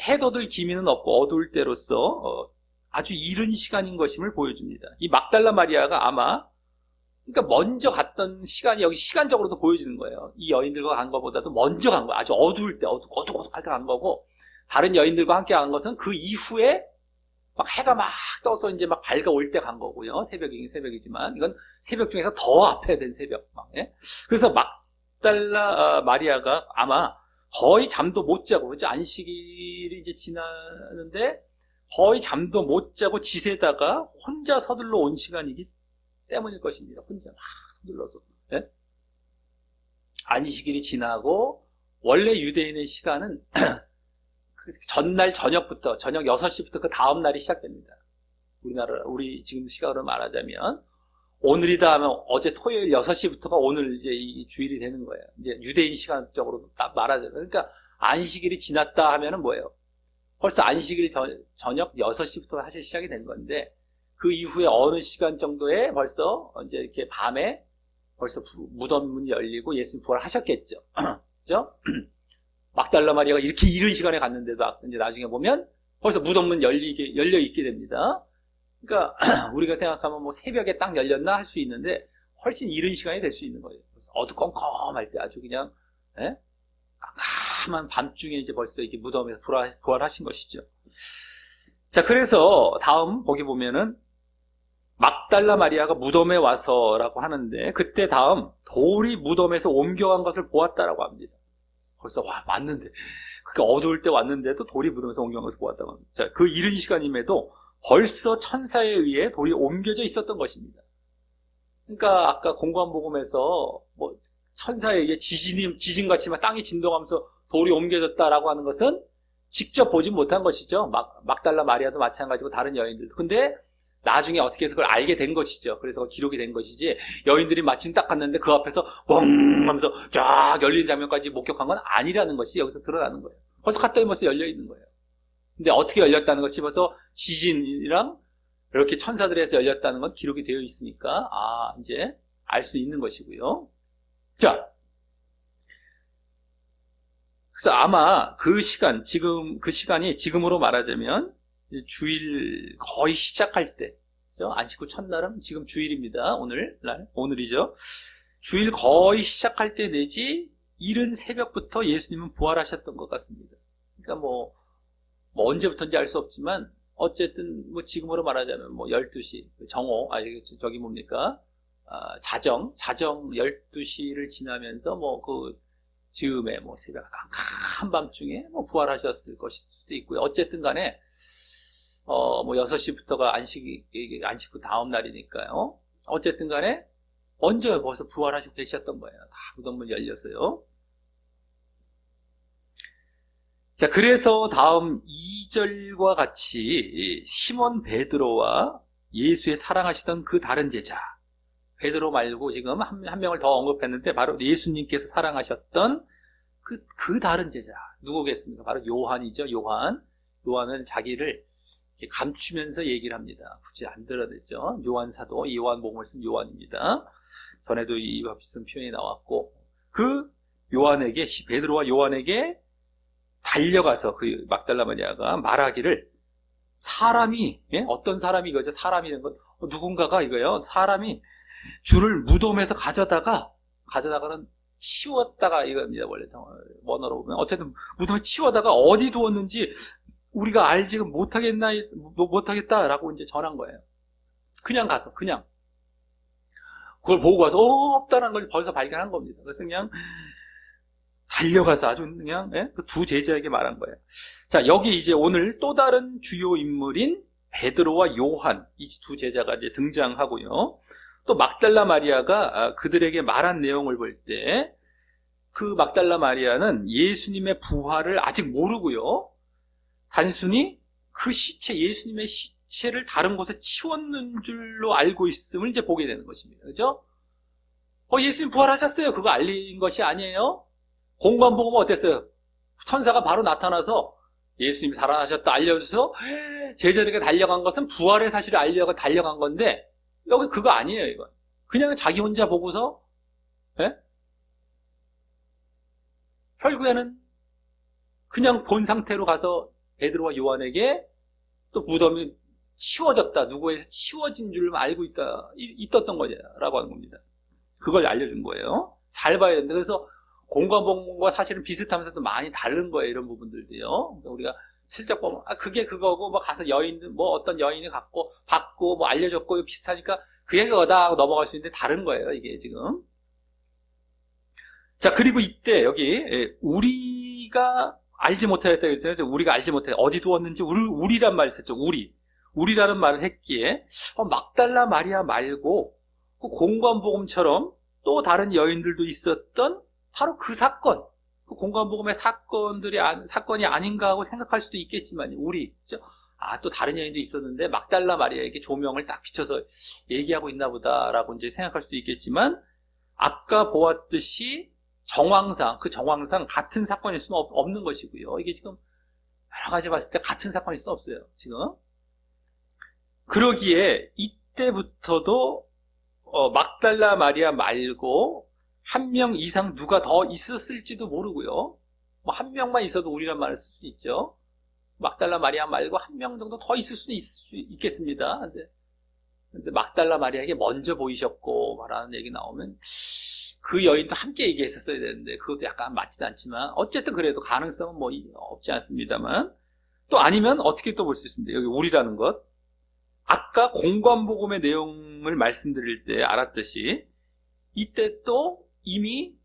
해 돋을 기미는 없고 어두울 때로서 아주 이른 시간인 것임을 보여줍니다. 이 막달라 마리아가 아마 그러니까 먼저 갔던 시간이 여기 시간적으로도 보여지는 거예요. 이 여인들과 간 것보다도 먼저 간 거예요. 아주 어두울 때, 어둑어둑할 때 간 거고 다른 여인들과 함께 간 것은 그 이후에 막 해가 막 떠서 이제 막 밝아올 때 간 거고요. 새벽이지만 이건 새벽 중에서 더 앞에 된 새벽. 그래서 막달라 마리아가 아마 거의 잠도 못 자고, 이제 안식일이 이제 지나는데 거의 잠도 못 자고 지새다가 혼자 서둘러 온 시간이기 때문일 것입니다. 혼자 막 서둘러서. 네? 안식일이 지나고, 원래 유대인의 시간은 그 전날 저녁부터, 저녁 6시부터 그 다음 날이 시작됩니다. 우리 지금 시각으로 말하자면, 오늘이다 하면 어제 토요일 6시부터가 오늘 이제 이 주일이 되는 거예요. 이제 유대인 시간적으로 말하자면. 그러니까 안식일이 지났다 하면은 뭐예요? 벌써 안식일 저녁 6시부터 사실 시작이 된 건데, 그 이후에 어느 시간 정도에 벌써 이제 이렇게 밤에 벌써 무덤 문이 열리고 예수님 부활하셨겠죠. 그죠? 막달라 마리아가 이렇게 이른 시간에 갔는데도 이제 나중에 보면 벌써 무덤 문 열려 있게 됩니다. 그러니까 우리가 생각하면 뭐 새벽에 딱 열렸나 할 수 있는데 훨씬 이른 시간이 될 수 있는 거예요. 그래서 어두컴컴할 때 아주 그냥 깜깜한 밤중에 이제 벌써 이렇게 무덤에서 부활하신 것이죠. 자, 그래서 다음 거기 보면은 막달라 마리아가 무덤에 와서라고 하는데, 그때 다음 돌이 무덤에서 옮겨간 것을 보았다라고 합니다. 벌써 맞는데, 그렇게 어두울 때 왔는데도 돌이 무덤에서 옮겨간 것을 보았다고 합니다. 자, 그 이른 시간임에도 벌써 천사에 의해 돌이 옮겨져 있었던 것입니다. 그러니까 아까 공관 복음에서 뭐 천사에 의해 지진같이 막 땅이 진동하면서 돌이 옮겨졌다라고 하는 것은 직접 보지 못한 것이죠. 막달라 마리아도 마찬가지고 다른 여인들도. 근데 나중에 어떻게 해서 그걸 알게 된 것이죠. 그래서 기록이 된 것이지, 여인들이 마침 딱 갔는데 그 앞에서 뻥 하면서 쫙 열리는 장면까지 목격한 건 아니라는 것이 여기서 드러나는 거예요. 벌써 갔더니 벌써 열려 있는 거예요. 근데 어떻게 열렸다는 것이 벌써 지진이랑 이렇게 천사들에서 열렸다는 건 기록이 되어 있으니까 이제 알 수 있는 것이고요. 자, 그래서 아마 그 시간이 지금으로 말하자면 주일 거의 시작할 때, 그죠? 안식 후 첫날은 지금 주일입니다. 오늘이죠. 주일 거의 시작할 때 내지 이른 새벽부터 예수님은 부활하셨던 것 같습니다. 그러니까 뭐 언제부터인지 알 수 없지만 어쨌든 뭐 지금으로 말하자면 뭐 12시 정오 저기 뭡니까? 자정 12시를 지나면서 뭐 그 즈음에 뭐 새벽 한밤중에 뭐 부활하셨을 것일 수도 있고요. 어쨌든 간에 뭐 6시부터가 안식 후 다음 날이니까요. 어쨌든 간에 먼저 벌써 부활하시고 계셨던 거예요. 다 무덤문 열려서요. 자, 그래서 다음 2절과 같이 시몬 베드로와 예수의 사랑하시던 그 다른 제자, 베드로 말고 지금 한 명을 더 언급했는데 바로 예수님께서 사랑하셨던 그 다른 제자 누구겠습니까? 바로 요한이죠. 요한은 자기를 감추면서 얘기를 합니다. 굳이 안 들어도 되죠. 요한 사도, 요한복음을 쓴 요한입니다. 전에도 이와 비슷한 표현이 나왔고, 그 요한에게, 베드로와 요한에게 달려가서 그 막달라 마리아가 말하기를, 사람이, 어떤 사람이 이거죠? 사람이라는 건 누군가가 이거예요. 사람이 줄을 무덤에서 가져다가는 치웠다가 이겁니다. 원래 원어로 보면. 어쨌든 무덤에 치워다가 어디 두었는지 우리가 알지 못하겠다라고 이제 전한 거예요. 그냥 가서, 그냥. 그걸 보고 가서, 없다는 걸 벌써 발견한 겁니다. 그래서 그냥 달려가서 아주 그냥, 그 두 제자에게 말한 거예요. 자, 여기 이제 오늘 또 다른 주요 인물인 베드로와 요한, 이 두 제자가 이제 등장하고요. 또 막달라 마리아가 그들에게 말한 내용을 볼 때, 그 막달라 마리아는 예수님의 부활을 아직 모르고요. 단순히 그 예수님의 시체를 다른 곳에 치웠는 줄로 알고 있음을 이제 보게 되는 것입니다. 그죠? 예수님 부활하셨어요. 그거 알린 것이 아니에요. 공관복음은 어땠어요? 천사가 바로 나타나서 예수님이 살아나셨다 알려줘서 제자들에게 달려간 것은 부활의 사실을 알려고 달려간 건데, 여기 그거 아니에요, 이건. 그냥 자기 혼자 보고서, 결국에는 그냥 본 상태로 가서 베드로와 요한에게 또 무덤이 치워졌다, 누구에서 치워진 줄 알고 있었던 거냐라고 하는 겁니다. 그걸 알려준 거예요. 잘 봐야 됩니다. 그래서 공관복음과 사실은 비슷하면서도 많이 다른 거예요, 이런 부분들도요. 우리가 슬쩍 보면 그게 그거고, 뭐 가서 어떤 여인이 받고 뭐 알려줬고 비슷하니까 그게 그거다 하고 넘어갈 수 있는데 다른 거예요, 이게 지금. 자, 그리고 이때 여기 우리가 알지 못하였다 그랬잖아요. 우리가 알지 못해 어디 두었는지 우리란 말을 썼죠. 우리라는 말을 했기에 막달라 마리아 말고 그 공관복음처럼 또 다른 여인들도 있었던 바로 그 사건, 그 공관복음의 사건이 아닌가 하고 생각할 수도 있겠지만 그렇죠? 또 다른 여인도 있었는데 막달라 마리아에게 조명을 딱 비춰서 얘기하고 있나 보다라고 이제 생각할 수도 있겠지만, 아까 보았듯이 그 정황상 같은 사건일 수는 없는 것이고요. 이게 지금 여러 가지 봤을 때 같은 사건일 수는 없어요, 지금. 그러기에 이때부터도 막달라 마리아 말고 한 명 이상 누가 더 있었을지도 모르고요. 뭐 한 명만 있어도 우리란 말을 쓸 수 있죠. 막달라 마리아 말고 한 명 정도 더 있을 수는 있겠습니다. 근데 막달라 마리아에게 먼저 보이셨고 말하는 얘기 나오면 그 여인도 함께 얘기했었어야 되는데 그것도 약간 맞지도 않지만 어쨌든 그래도 가능성은 뭐 없지 않습니다만, 또 아니면 어떻게 또 볼 수 있습니다. 여기 우리라는 것, 아까 공관복음의 내용을 말씀드릴 때 알았듯이 이때 또 이미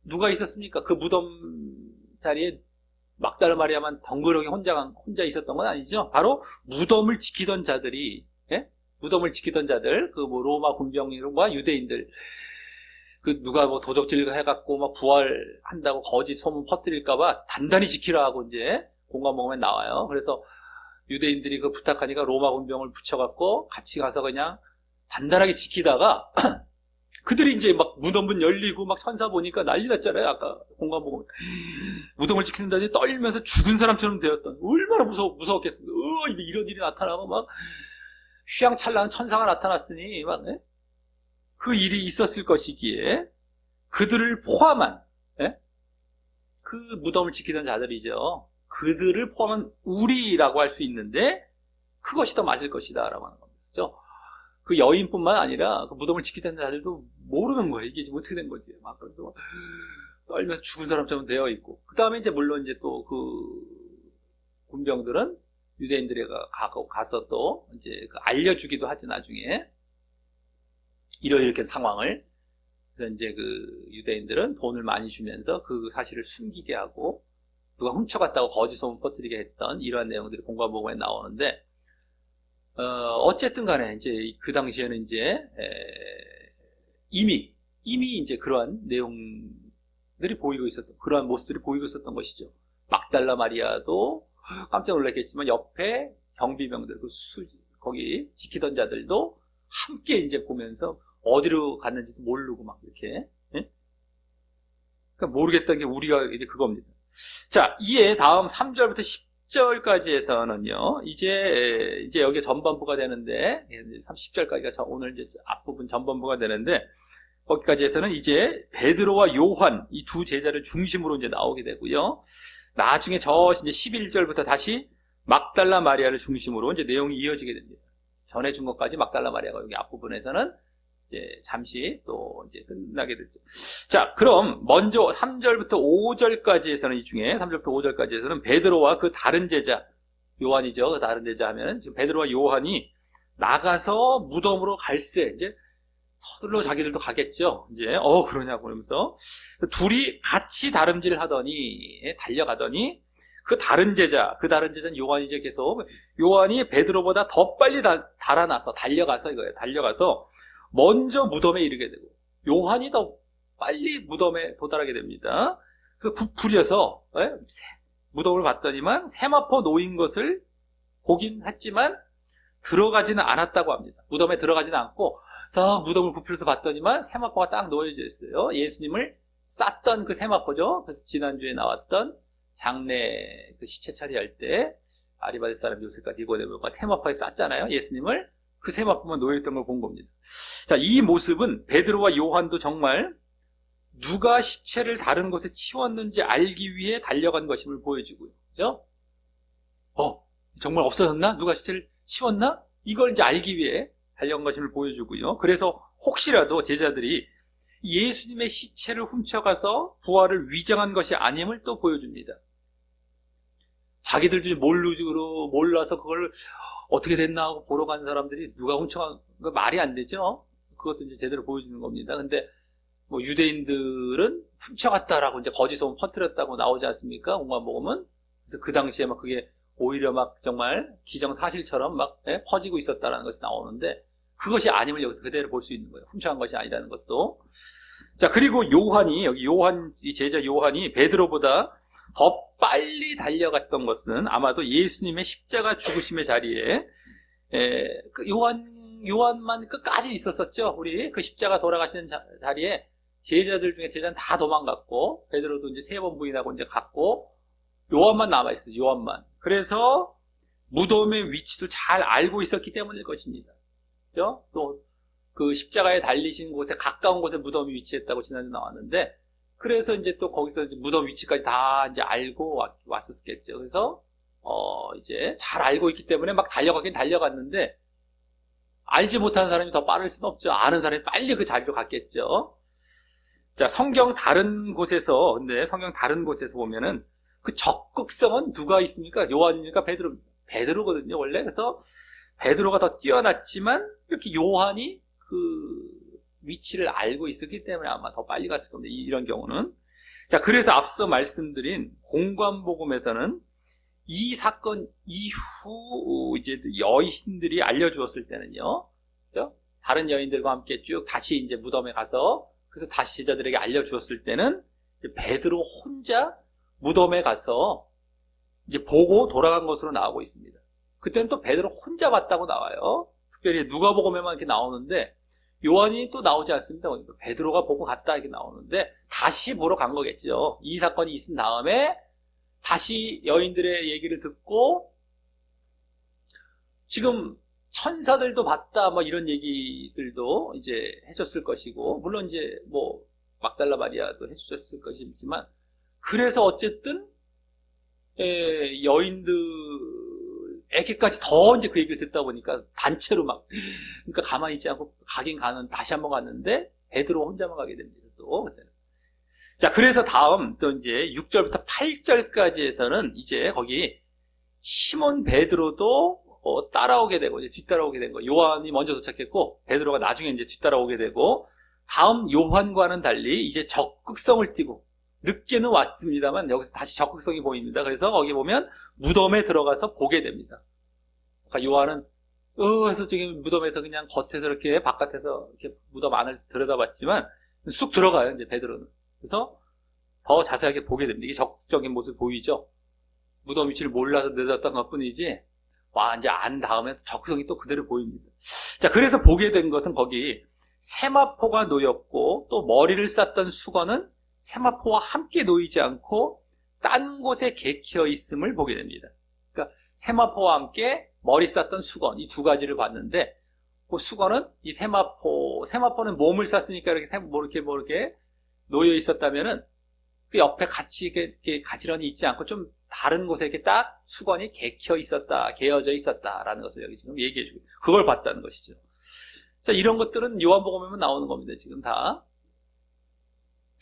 누가 있었습니까? 그 무덤 자리에 막달라 마리아만 덩그러니 혼자 있었던 건 아니죠. 바로 무덤을 지키던 자들이, 무덤을 지키던 자들, 그 뭐 로마 군병과 유대인들, 그 누가 뭐 도적질 해갖고 막 부활한다고 거짓 소문 퍼뜨릴까봐 단단히 지키라 하고 이제 공관복음에 나와요. 그래서 유대인들이 그 부탁하니까 로마 군병을 붙여갖고 같이 가서 그냥 단단하게 지키다가 그들이 이제 막 무덤문 열리고 막 천사 보니까 난리 났잖아요. 아까 공관복음 무덤을 지키는다니 떨면서 죽은 사람처럼 되었던, 얼마나 무서웠겠습니까? 이런 일이 나타나고 막 휘황찬란한 천사가 나타났으니 막 그 일이 있었을 것이기에 그들을 포함한 그 무덤을 지키던 자들이죠. 그들을 포함한 우리라고 할 수 있는데 그것이 더 맞을 것이다 라고 하는 겁니다. 그렇죠? 그 여인뿐만 아니라 그 무덤을 지키던 자들도 모르는 거예요. 이게 지금 어떻게 된 거지. 막 그래서 떨면서 죽은 사람처럼 되어 있고, 그 다음에 이제 물론 이제 또 그 군병들은 유대인들이 가서 또 이제 알려주기도 하죠. 나중에 이렇게 상황을. 그래서 이제 그 유대인들은 돈을 많이 주면서 그 사실을 숨기게 하고 누가 훔쳐갔다고 거짓 소문 퍼뜨리게 했던 이러한 내용들이 공관복음에 나오는데, 어쨌든 간에 이제 그 당시에는 이제 이미 이제 그러한 내용들이 보이고 있었던, 그러한 모습들이 보이고 있었던 것이죠. 막달라 마리아도 깜짝 놀랐겠지만 옆에 경비병들, 거기 지키던 자들도 함께 이제 보면서 어디로 갔는지도 모르고 막 이렇게, 그러니까 모르겠다는 게 우리가 이제 그겁니다. 자, 이에 다음 3절부터 10절까지에서는요, 이제 여기 전반부가 되는데, 30절까지가 오늘 이제 앞부분 전반부가 되는데, 거기까지에서는 이제 베드로와 요한, 이 두 제자를 중심으로 이제 나오게 되고요. 나중에 이제 11절부터 다시 막달라 마리아를 중심으로 이제 내용이 이어지게 됩니다. 전해준 것까지 막달라 마리아가 여기 앞부분에서는 이제 잠시 또 이제 끝나게 됐죠. 자, 그럼 먼저 3절부터 5절까지에서는 이 중에 3절부터 5절까지에서는 베드로와 그 다른 제자, 요한이죠. 그 다른 제자 하면 지금 베드로와 요한이 나가서 무덤으로 갈새 이제 서둘러 자기들도 가겠죠. 이제 그러냐고 그러면서 둘이 같이 다름질 하더니 달려가더니 그 다른 제자는 요한이죠. 계속 요한이 베드로보다 더 빨리 달려가서 이거예요. 달려가서 먼저 무덤에 이르게 되고 요한이 더 빨리 무덤에 도달하게 됩니다. 그래서 부풀려서 무덤을 봤더니만 세마포 놓인 것을 보긴 했지만 들어가지는 않았다고 합니다. 무덤에 들어가지는 않고 무덤을 부풀려서 봤더니만 세마포가 딱 놓여져 있어요. 예수님을 쌌던 그 세마포죠. 지난주에 나왔던 장례 그 시체 처리할 때 아리마대 사람 요셉과 니고데모가 세마포에 쌌잖아요. 예수님을. 그 세마포만 놓여있던 걸 본 겁니다. 자, 이 모습은 베드로와 요한도 정말 누가 시체를 다른 곳에 치웠는지 알기 위해 달려간 것임을 보여주고요. 그죠? 정말 없어졌나? 누가 시체를 치웠나? 이걸 이제 알기 위해 달려간 것임을 보여주고요. 그래서 혹시라도 제자들이 예수님의 시체를 훔쳐가서 부활을 위장한 것이 아님을 또 보여줍니다. 자기들도 몰라서 그걸 어떻게 됐나 하고 보러 간 사람들이 누가 훔쳐간 거 말이 안 되죠? 그것도 이제 제대로 보여주는 겁니다. 근데 뭐 유대인들은 훔쳐갔다라고 이제 거짓 소문 퍼뜨렸다고 나오지 않습니까? 요한복음은. 그래서 그 당시에 막 그게 오히려 막 정말 기정사실처럼 막 퍼지고 있었다라는 것이 나오는데, 그것이 아님을 여기서 그대로 볼 수 있는 거예요. 훔쳐간 것이 아니라는 것도. 자, 그리고 요한이, 여기 이 제자 요한이 베드로보다 더 빨리 달려갔던 것은 아마도 예수님의 십자가 죽으심의 자리에, 그 요한만 끝까지 있었었죠. 우리 그 십자가 돌아가시는 자리에 제자들 중에 제자는 다 도망갔고, 베드로도 이제 3번 부인하고 이제 갔고, 요한만 남아있어요. 요한만. 그래서 무덤의 위치도 잘 알고 있었기 때문일 것입니다. 그죠? 또 그 십자가에 달리신 곳에 가까운 곳에 무덤이 위치했다고 지난주 나왔는데, 그래서 이제 또 거기서 이제 무덤 위치까지 다 이제 알고 왔었겠죠. 그래서 이제 잘 알고 있기 때문에 막 달려가긴 달려갔는데, 알지 못하는 사람이 더 빠를 수는 없죠. 아는 사람이 빨리 그 자리로 갔겠죠. 자, 근데 성경 다른 곳에서 보면은 그 적극성은 누가 있습니까? 요한입니까? 베드로거든요, 원래. 그래서 베드로가 더 뛰어났지만, 이렇게 요한이 그 위치를 알고 있었기 때문에 아마 더 빨리 갔을 겁니다. 이런 경우는. 자, 그래서 앞서 말씀드린 공관복음에서는 이 사건 이후 이제 여인들이 알려주었을 때는요, 그죠? 다른 여인들과 함께 쭉 다시 이제 무덤에 가서, 그래서 다시 제자들에게 알려주었을 때는 베드로 혼자 무덤에 가서 이제 보고 돌아간 것으로 나오고 있습니다. 그때는 또 베드로 혼자 봤다고 나와요. 특별히 누가복음에만 이렇게 나오는데, 요한이 또 나오지 않습니다. 베드로가 보고 갔다 이렇게 나오는데, 다시 보러 간 거겠죠. 이 사건이 있은 다음에 다시 여인들의 얘기를 듣고, 지금 천사들도 봤다 뭐 이런 얘기들도 이제 해줬을 것이고, 물론 이제 뭐 막달라 마리아도 해주셨을 것이지만, 그래서 어쨌든 여인들에게까지 더 이제 그 얘기를 듣다 보니까 단체로 막, 그러니까 가만히 있지 않고 가긴 가는, 다시 한번 갔는데 베드로 혼자만 가게 됩니다. 또 자, 그래서 다음 또 이제 6절부터 8절까지에서는 이제 거기 시몬 베드로도 따라오게 되고 이제 뒤따라오게 된 거. 요한이 먼저 도착했고 베드로가 나중에 이제 뒤따라오게 되고, 다음 요한과는 달리 이제 적극성을 띠고, 늦게는 왔습니다만 여기서 다시 적극성이 보입니다. 그래서 거기 보면 무덤에 들어가서 보게 됩니다. 그러니까 요한은 해서 지금 무덤에서 그냥 겉에서 이렇게 바깥에서 이렇게 무덤 안을 들여다봤지만 쑥 들어가요, 이제 베드로는. 그래서 더 자세하게 보게 됩니다. 이게 적극적인 모습 보이죠? 무덤 위치를 몰라서 내렸던 것 뿐이지, 이제 안 다음에 적극성이 또 그대로 보입니다. 자, 그래서 보게 된 것은 거기 세마포가 놓였고, 또 머리를 쌌던 수건은 세마포와 함께 놓이지 않고 딴 곳에 개켜 있음을 보게 됩니다. 그러니까 세마포와 함께 머리 쌌던 수건, 이 두 가지를 봤는데, 그 수건은 이 세마포는 몸을 쌌으니까 이렇게 놓여 있었다면은 그 옆에 같이 이렇게 가지런히 있지 않고 좀 다른 곳에 이렇게 딱 수건이 개어져 있었다라는 것을 여기 지금 얘기해주고, 그걸 봤다는 것이죠. 자, 이런 것들은 요한복음에만 나오는 겁니다. 지금 다.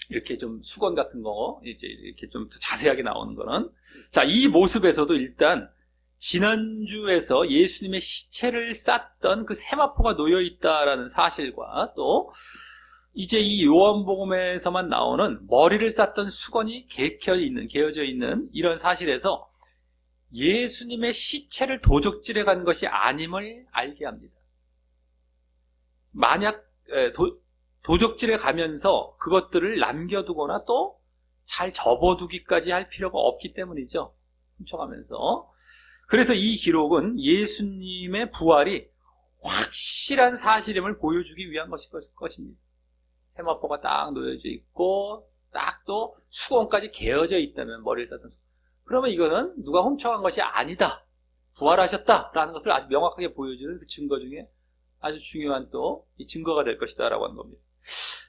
이렇게 좀 수건 같은 거, 이제 이렇게 좀 더 자세하게 나오는 거는. 자, 이 모습에서도 일단, 지난주에서 예수님의 시체를 쌌던 그 세마포가 놓여있다라는 사실과, 또, 이제 이 요한복음에서만 나오는 머리를 쌌던 수건이 개어져 있는 이런 사실에서 예수님의 시체를 도적질해 간 것이 아님을 알게 합니다. 만약, 도적질에 가면서 그것들을 남겨두거나 또 잘 접어두기까지 할 필요가 없기 때문이죠. 훔쳐가면서. 그래서 이 기록은 예수님의 부활이 확실한 사실임을 보여주기 위한 것입니다. 세마포가 딱 놓여져 있고 딱 또 수건까지 개어져 있다면, 머리를 쌌던 수건, 그러면 이것은 누가 훔쳐간 것이 아니다, 부활하셨다라는 것을 아주 명확하게 보여주는 그 증거 중에 아주 중요한 또 이 증거가 될 것이다 라고 하는 겁니다.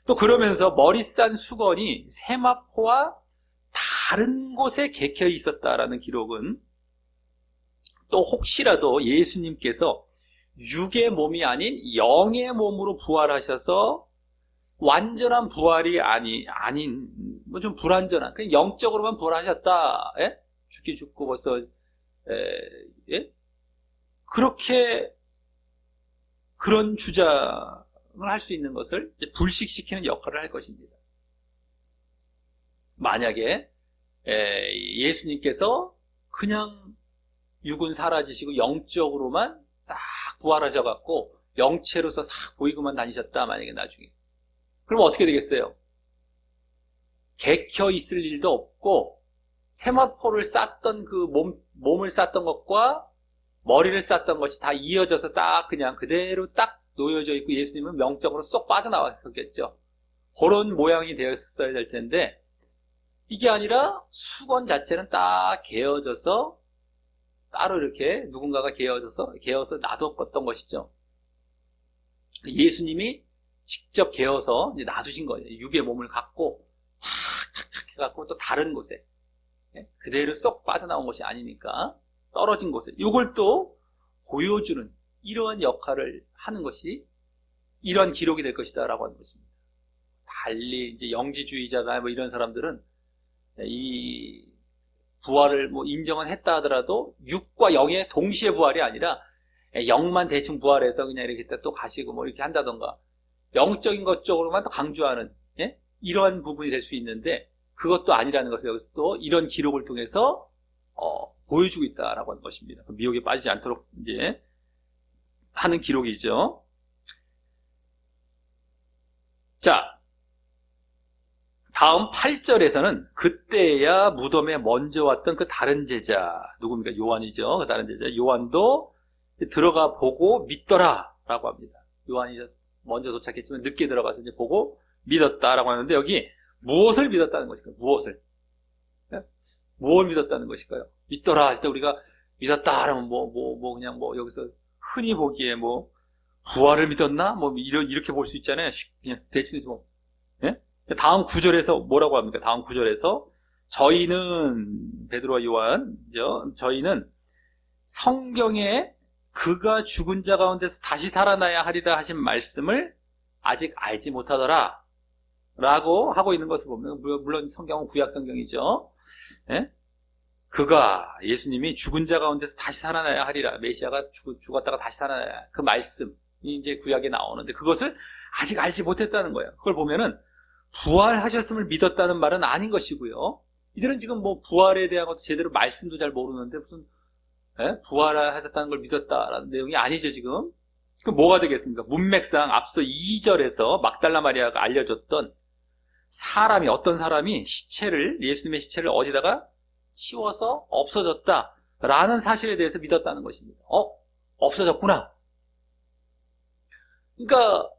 또 그러면서 머리 싼 수건이 세마포와 다른 곳에 개켜 있었다라는 기록은, 또 혹시라도 예수님께서 육의 몸이 아닌 영의 몸으로 부활하셔서 완전한 부활이 아닌 뭐 좀 불완전한, 그냥 영적으로만 부활하셨다, 죽기 죽고 벌써 그렇게 그런 주장을 할 수 있는 것을 불식시키는 역할을 할 것입니다. 만약에 예수님께서 그냥 육은 사라지시고 영적으로만 싹 부활하셔 갖고 영체로서 싹 보이고만 다니셨다, 만약에 나중에, 그럼 어떻게 되겠어요? 개켜 있을 일도 없고 세마포를 쌌던 그 몸을 쌌던 것과 머리를 쌌던 것이 다 이어져서 딱 그냥 그대로 딱 놓여져 있고 예수님은 명적으로 쏙 빠져나왔겠죠. 그런 모양이 되었어야 될 텐데 이게 아니라 수건 자체는 딱 개어져서 따로 이렇게 누군가가 개어서 놔뒀던 것이죠. 예수님이 직접 개어서 이제 놔두신 거예요. 육의 몸을 갖고 탁탁탁 해갖고 또 다른 곳에 그대로 쏙 빠져나온 것이 아니니까 떨어진 곳에 이걸 또 보여주는 이러한 역할을 하는 것이 이러한 기록이 될 것이다 라고 하는 것입니다. 달리 이제 영지주의자나 뭐 이런 사람들은 이 부활을 뭐 인정은 했다 하더라도 육과 영의 동시에 부활이 아니라 영만 대충 부활해서 그냥 이렇게 또 가시고 뭐 이렇게 한다던가 영적인 것 쪽으로만 더 강조하는 이러한 부분이 될 수 있는데 그것도 아니라는 것을 여기서 또 이런 기록을 통해서 보여주고 있다라고 하는 것입니다. 미혹에 빠지지 않도록 이제 하는 기록이죠. 자, 다음 8절에서는 그때야 무덤에 먼저 왔던 그 다른 제자, 누굽니까? 요한이죠. 그 다른 제자 요한도 들어가 보고 믿더라 라고 합니다. 요한이 먼저 도착했지만 늦게 들어가서 이제 보고 믿었다라고 하는데 여기 무엇을 믿었다는 것일까요? 무엇을 믿었다는 것일까요? 믿더라 할 때 우리가 믿었다 하면 그냥 여기서 흔히 보기에 부활을 믿었나? 이렇게 볼 수 있잖아요. 그냥 대충 다음 9절에서 뭐라고 합니까? 다음 9절에서 저희는, 베드로와 요한이죠. 저희는 성경에 그가 죽은 자 가운데서 다시 살아나야 하리라 하신 말씀을 아직 알지 못하더라 라고 하고 있는 것을 보면, 물론 성경은 구약 성경이죠. 그가, 예수님이 죽은 자 가운데서 다시 살아나야 하리라, 메시아가 죽었다가 다시 살아나야, 그 말씀이 이제 구약에 나오는데 그것을 아직 알지 못했다는 거예요. 그걸 보면은 부활하셨음을 믿었다는 말은 아닌 것이고요. 이들은 지금 부활에 대한 것도 제대로 말씀도 잘 모르는데 무슨 부활하셨다는 걸 믿었다라는 내용이 아니죠. 지금 뭐가 되겠습니까? 문맥상 앞서 2절에서 막달라 마리아가 알려줬던 사람이, 어떤 사람이 예수님의 시체를 어디다가 치워서 없어졌다라는 사실에 대해서 믿었다는 것입니다. 없어졌구나. 그러니까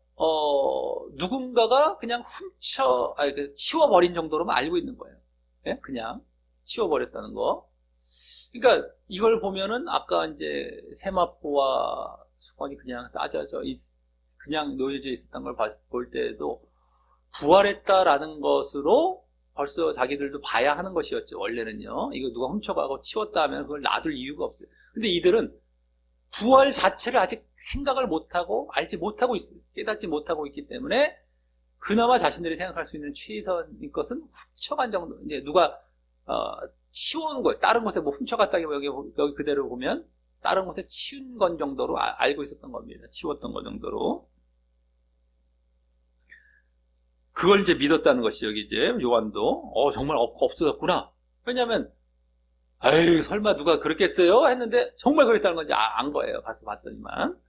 누군가가 그냥 치워버린 정도로만 알고 있는 거예요. 그냥 치워버렸다는 거. 그러니까 이걸 보면은 아까 이제 세마포와 수건이 그냥 그냥 놓여져 있었던 걸 볼 때에도 부활했다라는 것으로 벌써 자기들도 봐야 하는 것이었죠. 원래는요. 이거 누가 훔쳐가고 치웠다 하면 그걸 놔둘 이유가 없어요. 근데 이들은 부활 자체를 아직 생각을 못하고 알지 못하고 있어요. 깨닫지 못하고 있기 때문에 그나마 자신들이 생각할 수 있는 최선인 것은 훔쳐간 정도. 이제 누가 치워온 거예요. 다른 곳에 훔쳐갔다기 여기 그대로 보면 다른 곳에 치운 건 정도로 알고 있었던 겁니다. 치웠던 것 정도로. 그걸 이제 믿었다는 것이 여기 이제 요한도 정말 없어졌구나. 왜냐하면 에이 설마 누가 그랬겠어요? 했는데 정말 그랬다는 건지 안 거예요. 가서 봤더니만.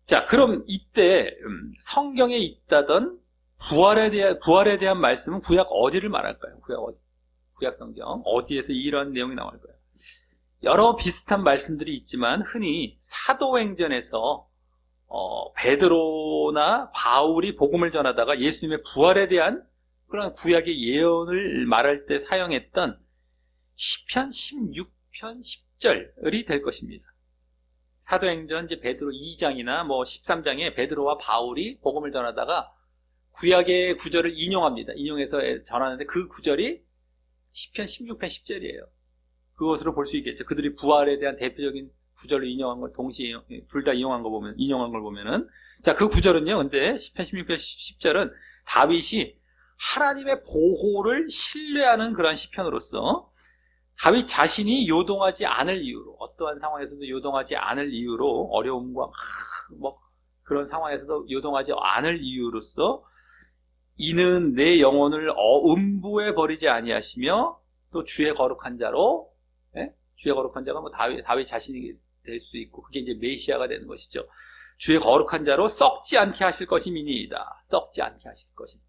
자, 그럼 이때 성경에 있다던 부활에 대한 말씀은 구약 어디를 말할까요? 구약 성경 어디에서 이런 내용이 나올까요? 여러 비슷한 말씀들이 있지만 흔히 사도행전에서 베드로나 바울이 복음을 전하다가 예수님의 부활에 대한 그런 구약의 예언을 말할 때 사용했던 시편 16편 10절이 될 것입니다. 사도행전 이제 베드로 2장이나 13장에 베드로와 바울이 복음을 전하다가 구약의 구절을 인용합니다. 인용해서 전하는데 그 구절이 시편 16편 10절이에요. 그것으로 볼 수 있겠죠. 그들이 부활에 대한 대표적인 구절을 인용한 걸 동시에 둘 다 인용한 걸 보면은 자, 그 구절은요. 근데 시편 16편 10절은 다윗이 하나님의 보호를 신뢰하는 그러한 시편으로서 다윗 자신이 요동하지 않을 이유로, 어떠한 상황에서도 요동하지 않을 이유로 어려움과 그런 상황에서도 요동하지 않을 이유로서 이는 내 영혼을 음부에 버리지 아니하시며 또 주의 거룩한 자로, 예? 주의 거룩한 자가 뭐 다윗 자신이 될 수 있고 그게 이제 메시아가 되는 것이죠. 주의 거룩한 자로 썩지 않게 하실 것임이니이다. 썩지 않게 하실 것임.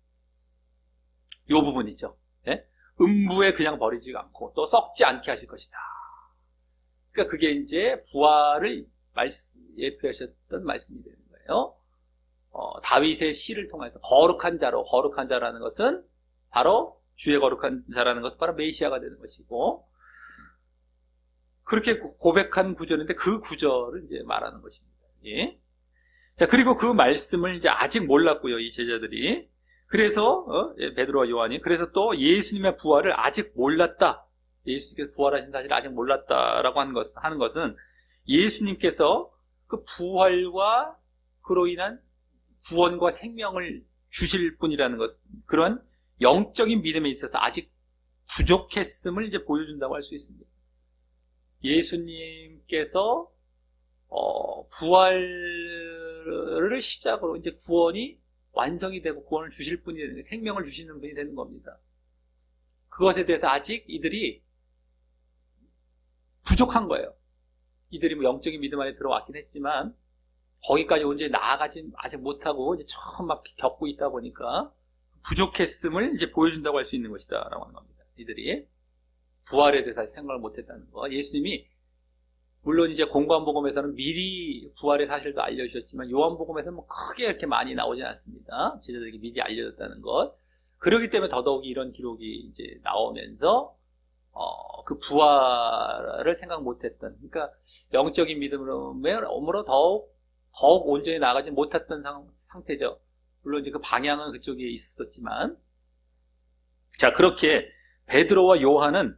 요 부분이죠. 예? 음부에 그냥 버리지 않고 또 썩지 않게 하실 것이다. 그러니까 그게 이제 부활을 예표하셨던 말씀이 되는 거예요. 다윗의 시를 통해서 거룩한 자라는 것은 바로 주의 거룩한 자라는 것은 바로 메시아가 되는 것이고, 그렇게 고백한 구절인데 그 구절을 이제 말하는 것입니다. 예. 자, 그리고 그 말씀을 이제 아직 몰랐고요, 이 제자들이. 그래서 베드로와 요한이 그래서 또 예수님의 부활을 아직 몰랐다. 예수님께서 부활하신 사실을 아직 몰랐다라고 하는 것은 예수님께서 그 부활과 그로 인한 구원과 생명을 주실 분이라는 것, 그런 영적인 믿음에 있어서 아직 부족했음을 이제 보여준다고 할 수 있습니다. 예수님께서 부활을 시작으로 이제 구원이 완성이 되고 구원을 주실 분이 되는, 생명을 주시는 분이 되는 겁니다. 그것에 대해서 아직 이들이 부족한 거예요. 이들이 뭐 영적인 믿음 안에 들어왔긴 했지만 거기까지 언제 나아가지 아직 못하고 이제 처음 막 겪고 있다 보니까 부족했음을 이제 보여준다고 할 수 있는 것이다라고 하는 겁니다. 이들이 부활에 대해서 생각을 못했다는 거. 예수님이 물론 이제 공관복음에서는 미리 부활의 사실도 알려주셨지만 요한복음에서는 뭐 크게 이렇게 많이 나오지 않습니다. 제자들에게 미리 알려줬다는 것. 그렇기 때문에 더더욱 이런 기록이 이제 나오면서 그 부활을 생각 못했던, 그러니까 영적인 믿음으로 더욱 온전히 나가지 못했던 상태죠. 물론 이제 그 방향은 그쪽에 있었지만, 자, 그렇게 베드로와 요한은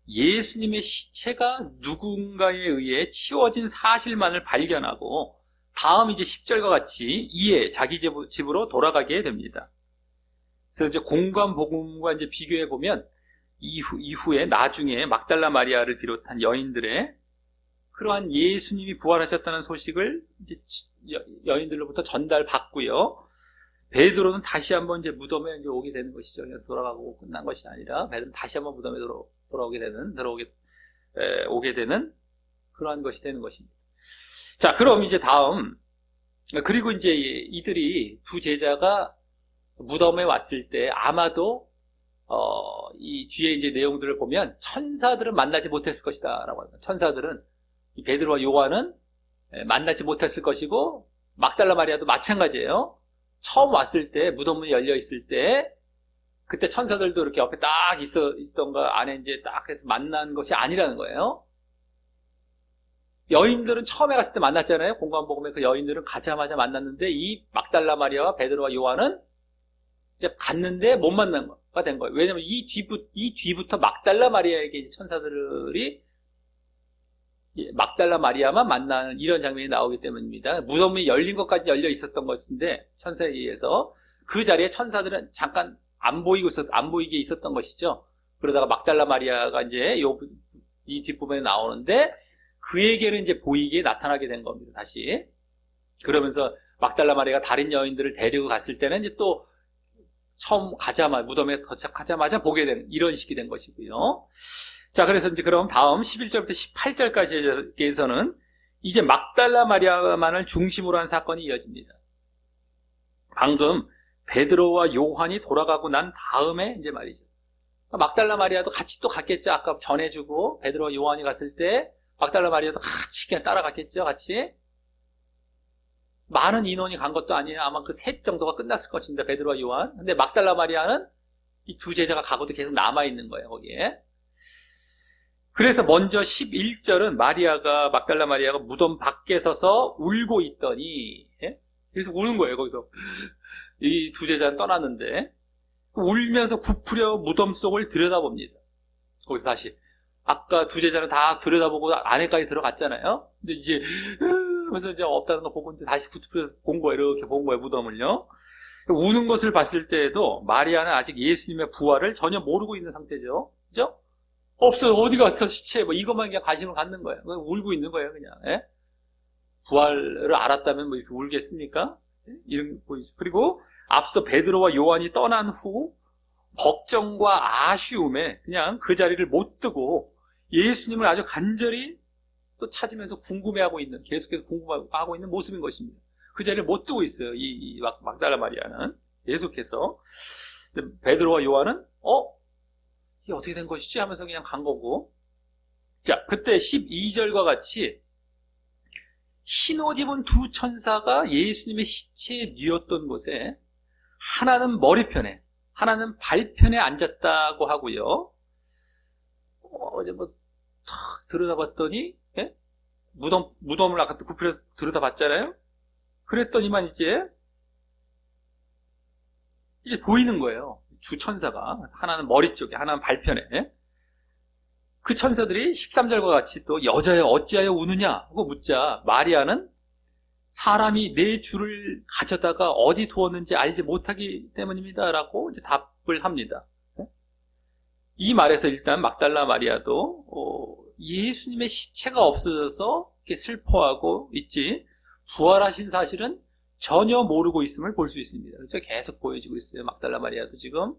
예수님의 시체가 누군가에 의해 치워진 사실만을 발견하고 다음 이제 10절과 같이 이에 자기 집으로 돌아가게 됩니다. 그래서 이제 공관복음과 이제 비교해 보면 이후에 나중에 막달라 마리아를 비롯한 여인들의 그러한 예수님이 부활하셨다는 소식을 이제 여인들로부터 전달받고요. 베드로는 다시 한번 이제 무덤에 이제 오게 되는 것이죠. 그냥 돌아가고 끝난 것이 아니라 베드로는 다시 한번 무덤에 오게 되는 그러한 것이 되는 것입니다. 자, 그럼 이제 다음, 그리고 이제 이들이 두 제자가 무덤에 왔을 때 아마도 이 뒤에 이제 내용들을 보면 천사들은 만나지 못했을 것이다 라고 합니다. 천사들은 이 베드로와 요한은 만나지 못했을 것이고 막달라 마리아도 마찬가지예요. 처음 왔을 때 무덤문이 열려 있을 때 그때 천사들도 이렇게 옆에 딱 있던 거 안에 이제 딱 해서 만난 것이 아니라는 거예요. 여인들은 처음에 갔을 때 만났잖아요. 공관복음에 그 여인들은 가자마자 만났는데 이 막달라 마리아와 베드로와 요한은 이제 갔는데 못 만난 거가 된 거예요. 왜냐면 이 뒤부터 막달라 마리아에게 이제 천사들이 막달라 마리아만 만나는 이런 장면이 나오기 때문입니다. 무덤이 열린 것까지 열려 있었던 것인데 천사에 의해서 그 자리에 천사들은 잠깐 안 보이게 있었던 것이죠. 그러다가 막달라 마리아가 이제 이 뒷부분에 나오는데 그에게는 이제 보이게 나타나게 된 겁니다. 다시. 그러면서 막달라 마리아가 다른 여인들을 데리고 갔을 때는 이제 또 처음 무덤에 도착하자마자 보게 된 이런 식이 된 것이고요. 자, 그래서 이제 그럼 다음 11절부터 18절까지에서는 이제 막달라 마리아만을 중심으로 한 사건이 이어집니다. 방금 베드로와 요한이 돌아가고 난 다음에 이제 말이죠. 막달라 마리아도 같이 또 갔겠죠. 아까 전해주고 베드로와 요한이 갔을 때 막달라 마리아도 같이 그냥 따라갔겠죠. 같이. 많은 인원이 간 것도 아니에요. 아마 그 셋 정도가 끝났을 것입니다. 베드로와 요한. 근데 막달라 마리아는 이 두 제자가 가고도 계속 남아있는 거예요. 거기에. 그래서 먼저 11절은 막달라 마리아가 무덤 밖에 서서 울고 있더니, 예? 그래서 우는 거예요. 거기서. 이 두 제자는 떠났는데 울면서 부풀려 무덤 속을 들여다봅니다. 거기서 다시 아까 두 제자는 다 들여다보고 안에까지 들어갔잖아요. 근데 이제 그래서 이제 없다는 거 보고 이제 다시 부풀려 본 거예요. 이렇게 본 거예요. 무덤을요. 우는 것을 봤을 때에도 마리아는 아직 예수님의 부활을 전혀 모르고 있는 상태죠. 그죠? 없어요. 어디 갔어? 시체. 뭐 이것만 그냥 관심을 갖는 거예요. 울고 있는 거예요. 그냥. 예? 부활을 알았다면 뭐 이렇게 울겠습니까? 이런 보이죠. 그리고 앞서 베드로와 요한이 떠난 후 걱정과 아쉬움에 그냥 그 자리를 못 뜨고 예수님을 아주 간절히 또 찾으면서 궁금해하고 있는, 계속해서 궁금해하고 있는 모습인 것입니다. 그 자리를 못 두고 있어요. 이 막달라 마리아는 계속해서. 베드로와 요한은 이게 어떻게 된 것이지 하면서 그냥 간 거고. 자, 그때 12절과 같이 흰 옷 입은 두 천사가 예수님의 시체에 뉘었던 곳에 하나는 머리편에, 하나는 발편에 앉았다고 하고요. 어제 탁 들여다봤더니, 예? 무덤을 아까 굽혀 들여다봤잖아요. 그랬더니만 이제 보이는 거예요. 두 천사가. 하나는 머리 쪽에, 하나는 발편에. 그 천사들이 13절과 같이 또 여자여 어찌하여 우느냐 하고 묻자 마리아는 사람이 내 주를 가져다가 어디 두었는지 알지 못하기 때문입니다 라고 이제 답을 합니다. 이 말에서 일단 막달라 마리아도 예수님의 시체가 없어져서 이렇게 슬퍼하고 있지 부활하신 사실은 전혀 모르고 있음을 볼 수 있습니다. 그렇죠? 계속 보여지고 있어요. 막달라 마리아도 지금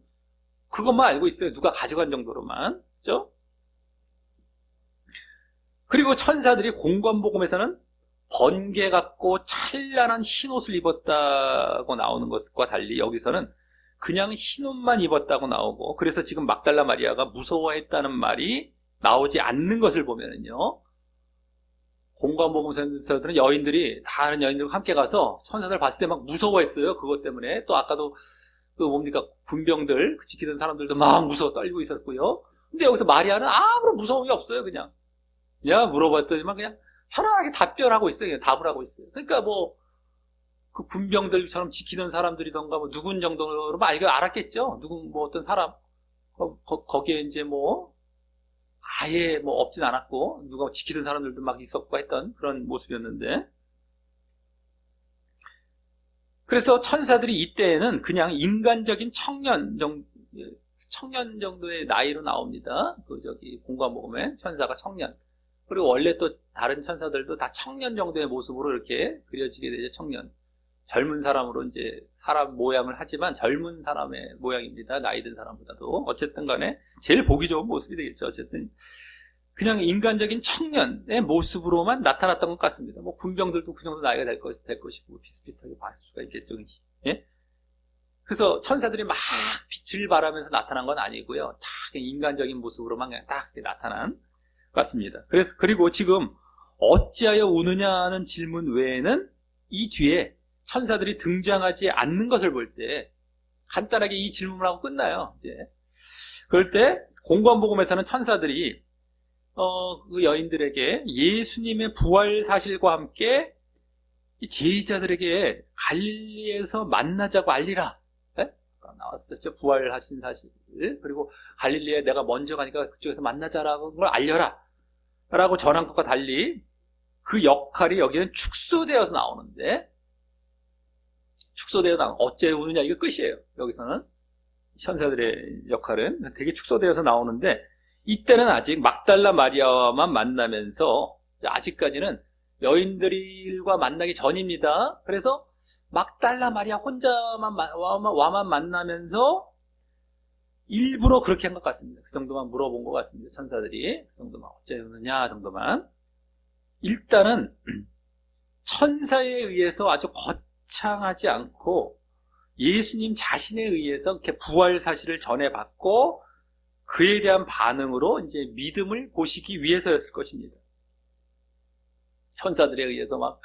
그것만 알고 있어요. 누가 가져간 정도로만. 그렇죠? 그리고 천사들이 공관복음에서는 번개 같고 찬란한 흰옷을 입었다고 나오는 것과 달리 여기서는 그냥 흰옷만 입었다고 나오고, 그래서 지금 막달라 마리아가 무서워했다는 말이 나오지 않는 것을 보면은요, 공관복음서들은 여인들이 다른 여인들과 함께 가서 천사들 봤을 때 막 무서워했어요. 그것 때문에. 또 아까도 그 뭡니까 군병들 지키던 사람들도 막 무서워 떨리고 있었고요. 근데 여기서 마리아는 아무런 무서움이 없어요. 그냥 물어봤더니만 그냥 편안하게 답변하고 있어요. 그냥 답을 하고 있어요. 그러니까 그 군병들처럼 지키던 사람들이던가 누군 정도로 알았겠죠. 누군 어떤 사람 거기에 이제 아예 없진 않았고 누가 지키던 사람들도 막 있었고 했던 그런 모습이었는데, 그래서 천사들이 이때에는 그냥 인간적인 청년 정도의 나이로 나옵니다. 공관복음에 천사가 청년. 그리고 원래 또 다른 천사들도 다 청년 정도의 모습으로 이렇게 그려지게 되죠. 청년. 젊은 사람으로 이제 사람 모양을 하지만 젊은 사람의 모양입니다. 나이 든 사람보다도. 어쨌든 간에 제일 보기 좋은 모습이 되겠죠. 어쨌든 그냥 인간적인 청년의 모습으로만 나타났던 것 같습니다. 군병들도 그 정도 나이가 될 것이고 비슷비슷하게 봤을 수가 있겠죠. 예? 그래서 천사들이 막 빛을 발하면서 나타난 건 아니고요. 다 그냥 인간적인 모습으로만 그냥 딱 나타난 것 같습니다. 그리고 지금 어찌하여 우느냐는 질문 외에는 이 뒤에 천사들이 등장하지 않는 것을 볼 때 간단하게 이 질문을 하고 끝나요. 이제. 그럴 때 공관복음에서는 천사들이 그 여인들에게 예수님의 부활 사실과 함께 제자들에게 갈릴리에서 만나자고 알리라. 네? 나왔었죠. 부활하신 사실. 그리고 갈릴리에 내가 먼저 가니까 그쪽에서 만나자라고 걸 알려라 라고 전한 것과 달리 그 역할이 여기는 축소되어서 나오는데, 축소되어 나오는 어째 우느냐 이거 끝이에요. 여기서는 천사들의 역할은 되게 축소되어서 나오는데, 이때는 아직 막달라 마리아와만 만나면서 아직까지는 여인들과 만나기 전입니다. 그래서 막달라 마리아 혼자만 와만 만나면서 일부러 그렇게 한 것 같습니다. 그 정도만 물어본 것 같습니다. 천사들이 그 정도만 어째 우느냐 정도만. 일단은 천사에 의해서 아주 거창하지 않고 예수님 자신에 의해서 이렇게 부활 사실을 전해받고 그에 대한 반응으로 이제 믿음을 보시기 위해서였을 것입니다. 천사들에 의해서 막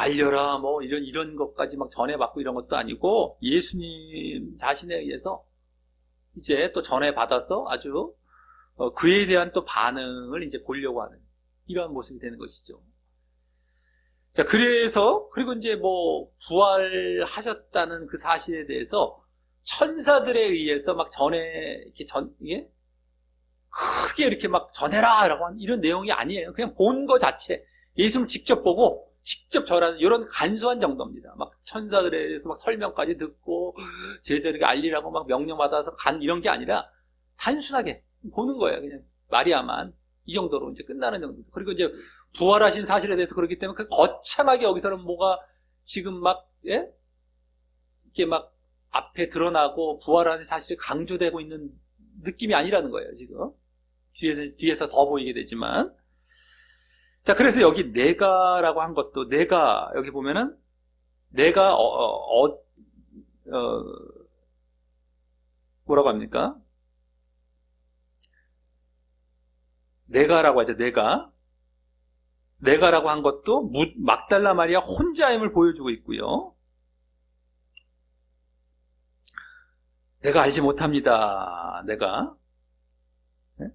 알려라 이런 것까지 막 전해받고 이런 것도 아니고 예수님 자신에 의해서 이제 또 전해받아서 아주 그에 대한 또 반응을 이제 보려고 하는 이러한 모습이 되는 것이죠. 자, 그리고 이제 부활하셨다는 그 사실에 대해서 천사들에 의해서 막 이게 크게 이렇게 막 전해라 라고 하는 이런 내용이 아니에요. 그냥 본 거 자체, 예수님을 직접 보고 직접 전하는 이런 간소한 정도입니다. 막 천사들에 대해서 막 설명까지 듣고 제자들에게 알리라고 막 명령받아서 간 이런 게 아니라 단순하게 보는 거예요. 그냥 마리아만 이 정도로 이제 끝나는 정도. 그리고 이제 부활하신 사실에 대해서 그렇기 때문에 그 거창하게 여기서는 뭐가 지금 막, 예? 이게 막 앞에 드러나고 부활하는 사실이 강조되고 있는 느낌이 아니라는 거예요, 지금. 뒤에서 더 보이게 되지만. 자, 그래서 여기 내가라고 한 것도, 내가, 여기 보면은, 내가, 뭐라고 합니까? 내가라고 하죠, 내가. 내가라고 한 것도 막달라 마리아 혼자임을 보여주고 있고요. 내가 알지 못합니다. 내가. 네?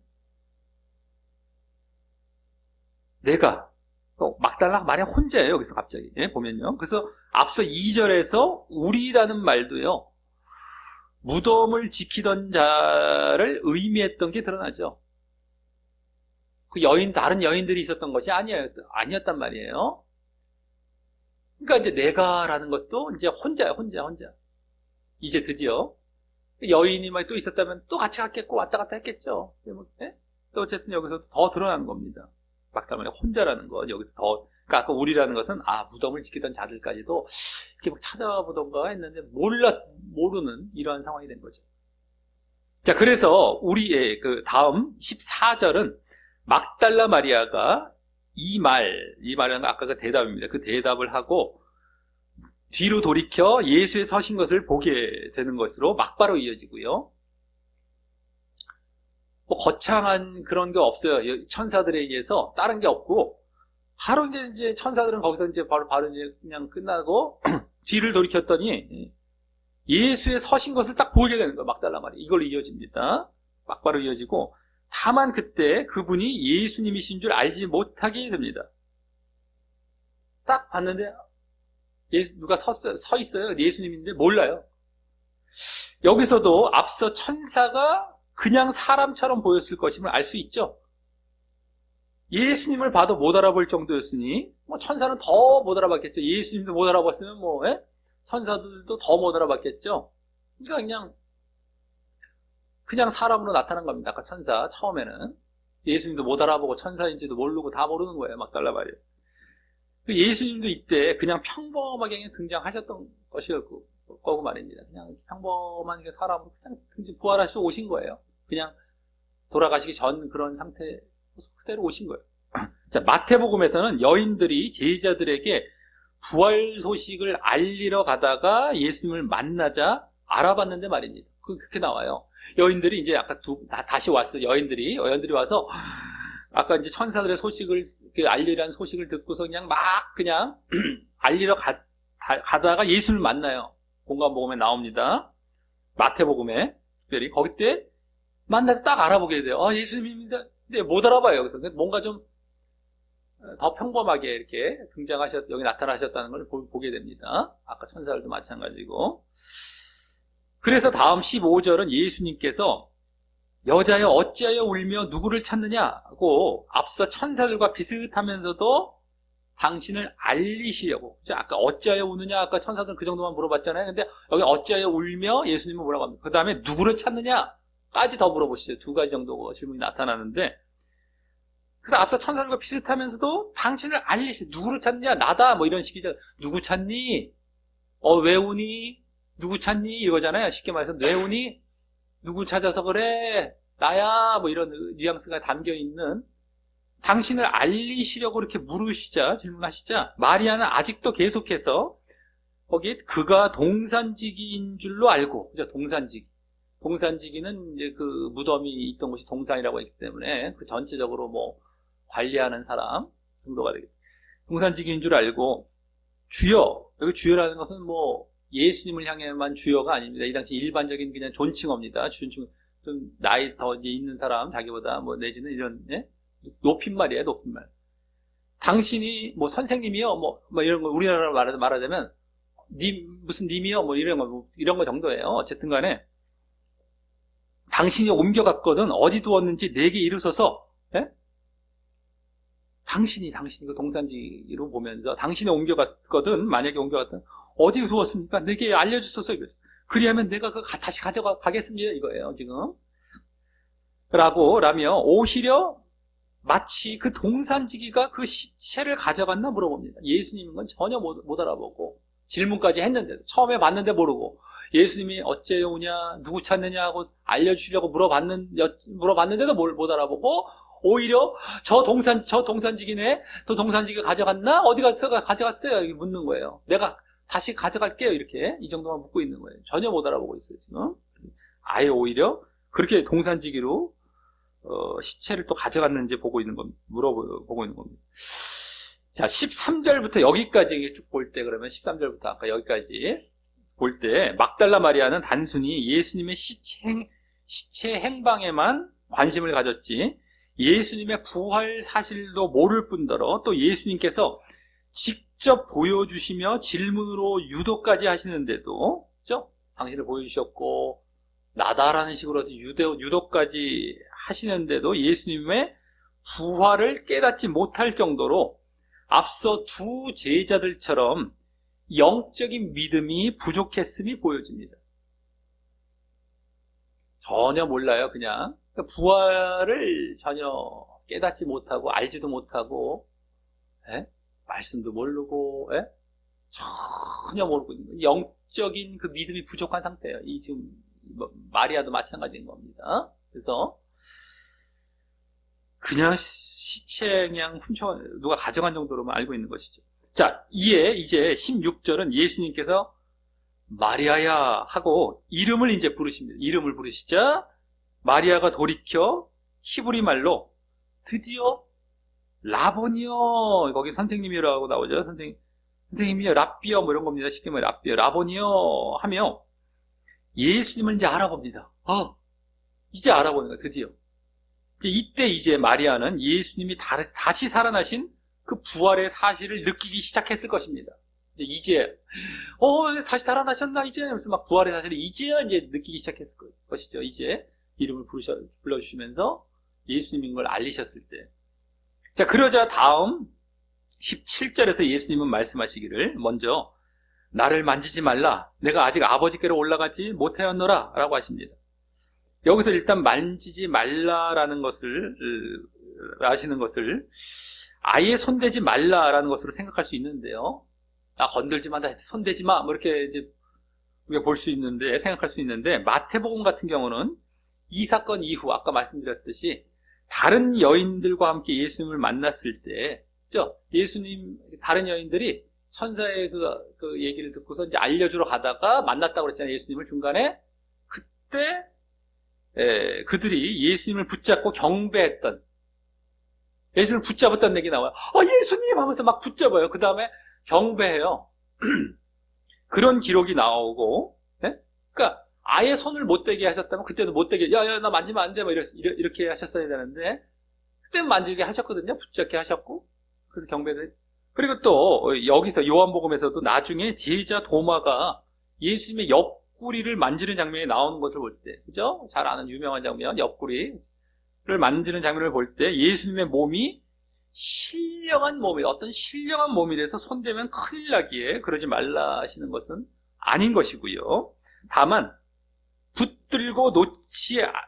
내가. 막달라 마리아 혼자예요, 여기서 갑자기. 예, 보면요. 그래서 앞서 2절에서 우리라는 말도요, 무덤을 지키던 자를 의미했던 게 드러나죠. 그 다른 여인들이 있었던 것이 아니었단 말이에요. 그러니까 이제 내가라는 것도 이제 혼자야, 혼자. 이제 드디어 여인이 막 또 있었다면 또 같이 갔겠고 왔다 갔다 했겠죠. 네? 또 어쨌든 여기서 더 드러난 겁니다. 막달라 혼자라는 건 여기서 더, 그러니까 아까 우리라는 것은 무덤을 지키던 자들까지도 이렇게 막 찾아보던가 했는데 모르는 이러한 상황이 된 거죠. 자, 그래서 우리의 그 다음 14절은 막달라 마리아가 이 말은 아까 그 대답입니다. 그 대답을 하고 뒤로 돌이켜 예수의 서신 것을 보게 되는 것으로 막바로 이어지고요. 뭐 거창한 그런 게 없어요. 천사들에 의해서 다른 게 없고, 바로 이제 천사들은 거기서 이제 바로 이제 그냥 끝나고 뒤를 돌이켰더니 예수의 서신 것을 딱 보게 되는 거예요. 막달라 마리아. 이걸로 이어집니다. 막바로 이어지고, 다만 그때 그분이 예수님이신 줄 알지 못하게 됩니다. 딱 봤는데 누가 서 있어요. 예수님인데 몰라요. 여기서도 앞서 천사가 그냥 사람처럼 보였을 것임을 알 수 있죠. 예수님을 봐도 못 알아볼 정도였으니 뭐 천사는 더 못 알아봤겠죠. 예수님도 못 알아봤으면 천사들도 더 못 알아봤겠죠. 그러니까 그냥 사람으로 나타난 겁니다. 아까 천사 처음에는 예수님도 못 알아보고 천사인지도 모르고 다 모르는 거예요. 막달라 마리아. 예수님도 이때 그냥 평범하게 등장하셨던 것이었고 거고 말입니다. 그냥 평범한 사람으로 그냥 부활하셔서 오신 거예요. 그냥 돌아가시기 전 그런 상태 그대로 오신 거예요. 자, 마태복음에서는 여인들이 제자들에게 부활 소식을 알리러 가다가 예수님을 만나자 알아봤는데 말입니다. 그렇게 나와요. 여인들이 이제 아까 다시 왔어. 여인들이 와서 아까 이제 천사들의 소식을 알리라는 소식을 듣고서 그냥 알리러 가다가 예수를 만나요. 공관복음에 나옵니다. 마태복음에 특별히 거기 때 만나서 딱 알아보게 돼요. 예수님입니다. 근데 못 알아봐요. 여기서 뭔가 좀 더 평범하게 이렇게 여기 나타나셨다는 걸 보게 됩니다. 아까 천사들도 마찬가지고. 그래서 다음 15절은 예수님께서 여자여 어찌하여 울며 누구를 찾느냐고 앞서 천사들과 비슷하면서도 당신을 알리시려고. 아까 어찌하여 우느냐, 아까 천사들은 그 정도만 물어봤잖아요. 근데 여기 어찌하여 울며 예수님은 뭐라고 합니까? 그 다음에 누구를 찾느냐까지 더 물어보시죠. 2가지 정도 질문이 나타나는데, 그래서 앞서 천사들과 비슷하면서도 당신을 누구를 찾느냐, 나다, 뭐 이런 식이죠. 누구 찾니? 왜 우니? 누구 찾니? 이거잖아요. 쉽게 말해서 왜 우니? 누구 찾아서 그래? 나야? 뭐 이런 뉘앙스가 담겨있는, 당신을 알리시려고 이렇게 질문하시자, 마리아는 아직도 계속해서, 거기, 그가 동산지기인 줄로 알고, 그죠? 동산지기는 이제 그 무덤이 있던 곳이 동산이라고 했기 때문에, 그 전체적으로 관리하는 사람 정도가 되겠죠. 동산지기인 줄 알고, 주여, 여기 주여라는 것은 예수님을 향해만 주여가 아닙니다. 이 당시 일반적인 그냥 존칭어입니다. 존칭, 좀 나이 더 이제 있는 사람, 자기보다 내지는 이런, 예? 높임말이에요, 높임말. 당신이 선생님이요, 이런 거 우리나라로 말하자면 무슨 님이요, 이런 거 정도예요. 어쨌든 간에 당신이 옮겨갔거든 어디 두었는지 내게 이르소서. 예? 당신이 그 동산지로 보면서 당신이 옮겨갔거든, 만약에 옮겨갔든 어디 두었습니까? 내게 알려주소서. 이거죠. 그리하면 내가 다시 가져가겠습니다. 이거예요, 지금. 라며 오히려 마치 그 동산지기가 그 시체를 가져갔나 물어봅니다. 예수님인 건 전혀 못 알아보고 질문까지 했는데도 처음에 봤는데 모르고 예수님이 어째 오냐 누구 찾느냐 하고 알려주려고 물어봤는데도 못 알아보고 오히려 저 동산지기네 또 동산지기가 가져갔나 어디 갔어 가져갔어요 이렇게 묻는 거예요. 내가 다시 가져갈게요 이렇게 이 정도만 묻고 있는 거예요. 전혀 못 알아보고 있어요 지금. 아예 오히려 그렇게 동산지기로 시체를 또 가져갔는지 보고 있는 겁니다. 물어보고 있는 겁니다. 자, 13절부터 여기까지 쭉 볼 때 그러면 13절부터 아까 여기까지 볼 때 막달라 마리아는 단순히 예수님의 시체 행방에만 관심을 가졌지 예수님의 부활 사실도 모를 뿐더러 또 예수님께서 직접 보여주시며 질문으로 유도까지 하시는데도 그렇죠? 당신을 보여주셨고 나다라는 식으로 유도까지 하시는데도 예수님의 부활을 깨닫지 못할 정도로 앞서 두 제자들처럼 영적인 믿음이 부족했음이 보여집니다. 전혀 몰라요. 그냥 부활을 전혀 깨닫지 못하고 알지도 못하고 말씀도 모르고 전혀 모르고 있는 거예요. 영적인 그 믿음이 부족한 상태예요. 이 지금 마리아도 마찬가지인 겁니다. 그래서 그냥 시체 그냥 누가 가져간 정도로만 알고 있는 것이죠. 자, 이제 16절은 예수님께서 마리아야 하고 이름을 이제 부르십니다. 이름을 부르시자 마리아가 돌이켜 히브리 말로 드디어 라보니요 거기 선생님이라고 나오죠. 선생님이요 랍비요 뭐 이런 겁니다. 쉽게 말해 랍비요 라보니요 하며 예수님을 이제 알아봅니다. 이제 알아보는 거예요. 드디어. 이때 이제 마리아는 예수님이 다시 살아나신 그 부활의 사실을 느끼기 시작했을 것입니다. 이제 다시 살아나셨나 이제 하면서 막 부활의 사실을 이제야 이제 느끼기 시작했을 것이죠. 이제 이름을 불러주시면서 예수님인 걸 알리셨을 때. 자, 그러자 다음 17절에서 예수님은 말씀하시기를 먼저 나를 만지지 말라. 내가 아직 아버지께로 올라가지 못하였노라 라고 하십니다. 여기서 일단 만지지 말라라는 것을 아시는 것을 아예 손대지 말라라는 것으로 생각할 수 있는데요. 나 건들지 마, 나 손대지 마, 뭐 이렇게 이제 우리가 볼 수 있는데 생각할 수 있는데 마태복음 같은 경우는 이 사건 이후 아까 말씀드렸듯이 다른 여인들과 함께 예수님을 만났을 때, 그죠? 예수님 다른 여인들이 천사의 그 얘기를 듣고서 이제 알려주러 가다가 만났다고 그랬잖아요. 예수님을 중간에 그때 그들이 예수님을 붙잡고 경배했던 예수님을 붙잡았다는 얘기 나와요. 예수님 하면서 막 붙잡아요. 그 다음에 경배해요. 그런 기록이 나오고, 그러니까 아예 손을 못 대게 하셨다면 그때도 못 대게, 야, 나 만지면 안 돼, 뭐 이렇게 하셨어야 되는데 그때는 만지게 하셨거든요. 붙잡게 하셨고, 그래서 경배를. 그리고 또 여기서 요한복음에서도 나중에 제자 도마가 예수님의 옆구리를 만지는 장면이 나오는 것을 볼 때, 그죠? 잘 아는 유명한 장면, 옆구리를 만지는 장면을 볼 때 예수님의 몸이 어떤 신령한 몸이 돼서 손대면 큰일 나기에 그러지 말라 하시는 것은 아닌 것이고요. 다만 붙들고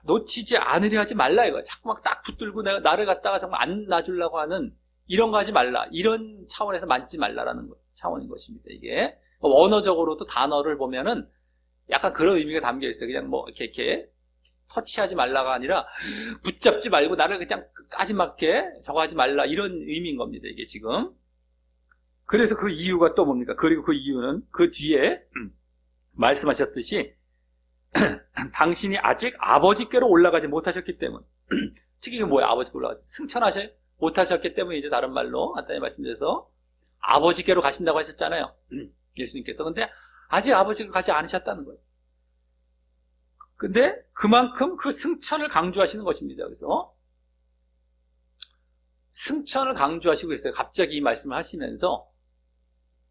놓치지 않으려 하지 말라 이거예요. 자꾸 막 딱 붙들고 나를 갖다가 정말 안 놔주려고 하는 이런 거 하지 말라. 이런 차원에서 만지지 말라라는 차원인 것입니다. 이게 언어적으로도 단어를 보면은 약간 그런 의미가 담겨 있어요. 그냥 뭐 이렇게 터치하지 말라가 아니라 붙잡지 말고 나를 그냥 끝까지 맞게 저거 하지 말라 이런 의미인 겁니다. 이게 지금. 그래서 그 이유가 또 뭡니까? 그리고 그 이유는 그 뒤에 말씀하셨듯이 당신이 아직 아버지께로 올라가지 못하셨기 때문. 즉 이게 뭐야? 아버지께로 올라가지 승천하지 못하셨기 때문에 이제 다른 말로 간단히 말씀드려서 아버지께로 가신다고 하셨잖아요. 예수님께서. 근데 아직 아버지가 가지 않으셨다는 거예요. 근데 그만큼 그 승천을 강조하시는 것입니다. 그래서 승천을 강조하시고 있어요. 갑자기 이 말씀을 하시면서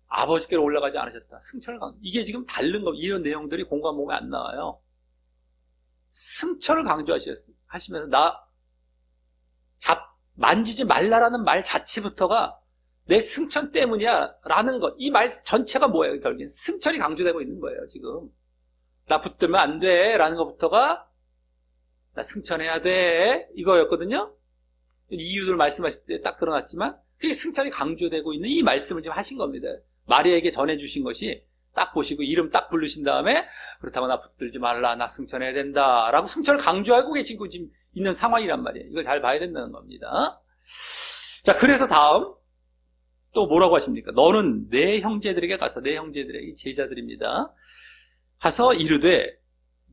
아버지께로 올라가지 않으셨다. 승천을 이게 지금 다른 거 이런 내용들이 공감 몸에 안 나와요. 승천을 강조하시면서 만지지 말라라는 말 자체부터가 내 승천 때문이야 라는 것. 이 말 전체가 뭐예요? 결국엔 승천이 강조되고 있는 거예요. 지금 나 붙들면 안 돼 라는 것부터가 나 승천해야 돼 이거였거든요. 이유들 말씀하실 때 딱 드러났지만 그게 승천이 강조되고 있는 이 말씀을 지금 하신 겁니다. 마리아에게 전해주신 것이 딱 보시고 이름 딱 부르신 다음에 그렇다고 나 붙들지 말라, 나 승천해야 된다 라고 승천을 강조하고 계시고 지금 있는 상황이란 말이에요. 이걸 잘 봐야 된다는 겁니다. 자, 그래서 다음 또 뭐라고 하십니까? 너는 내 형제들에게 가서, 내 형제들에게 제자들입니다. 가서 이르되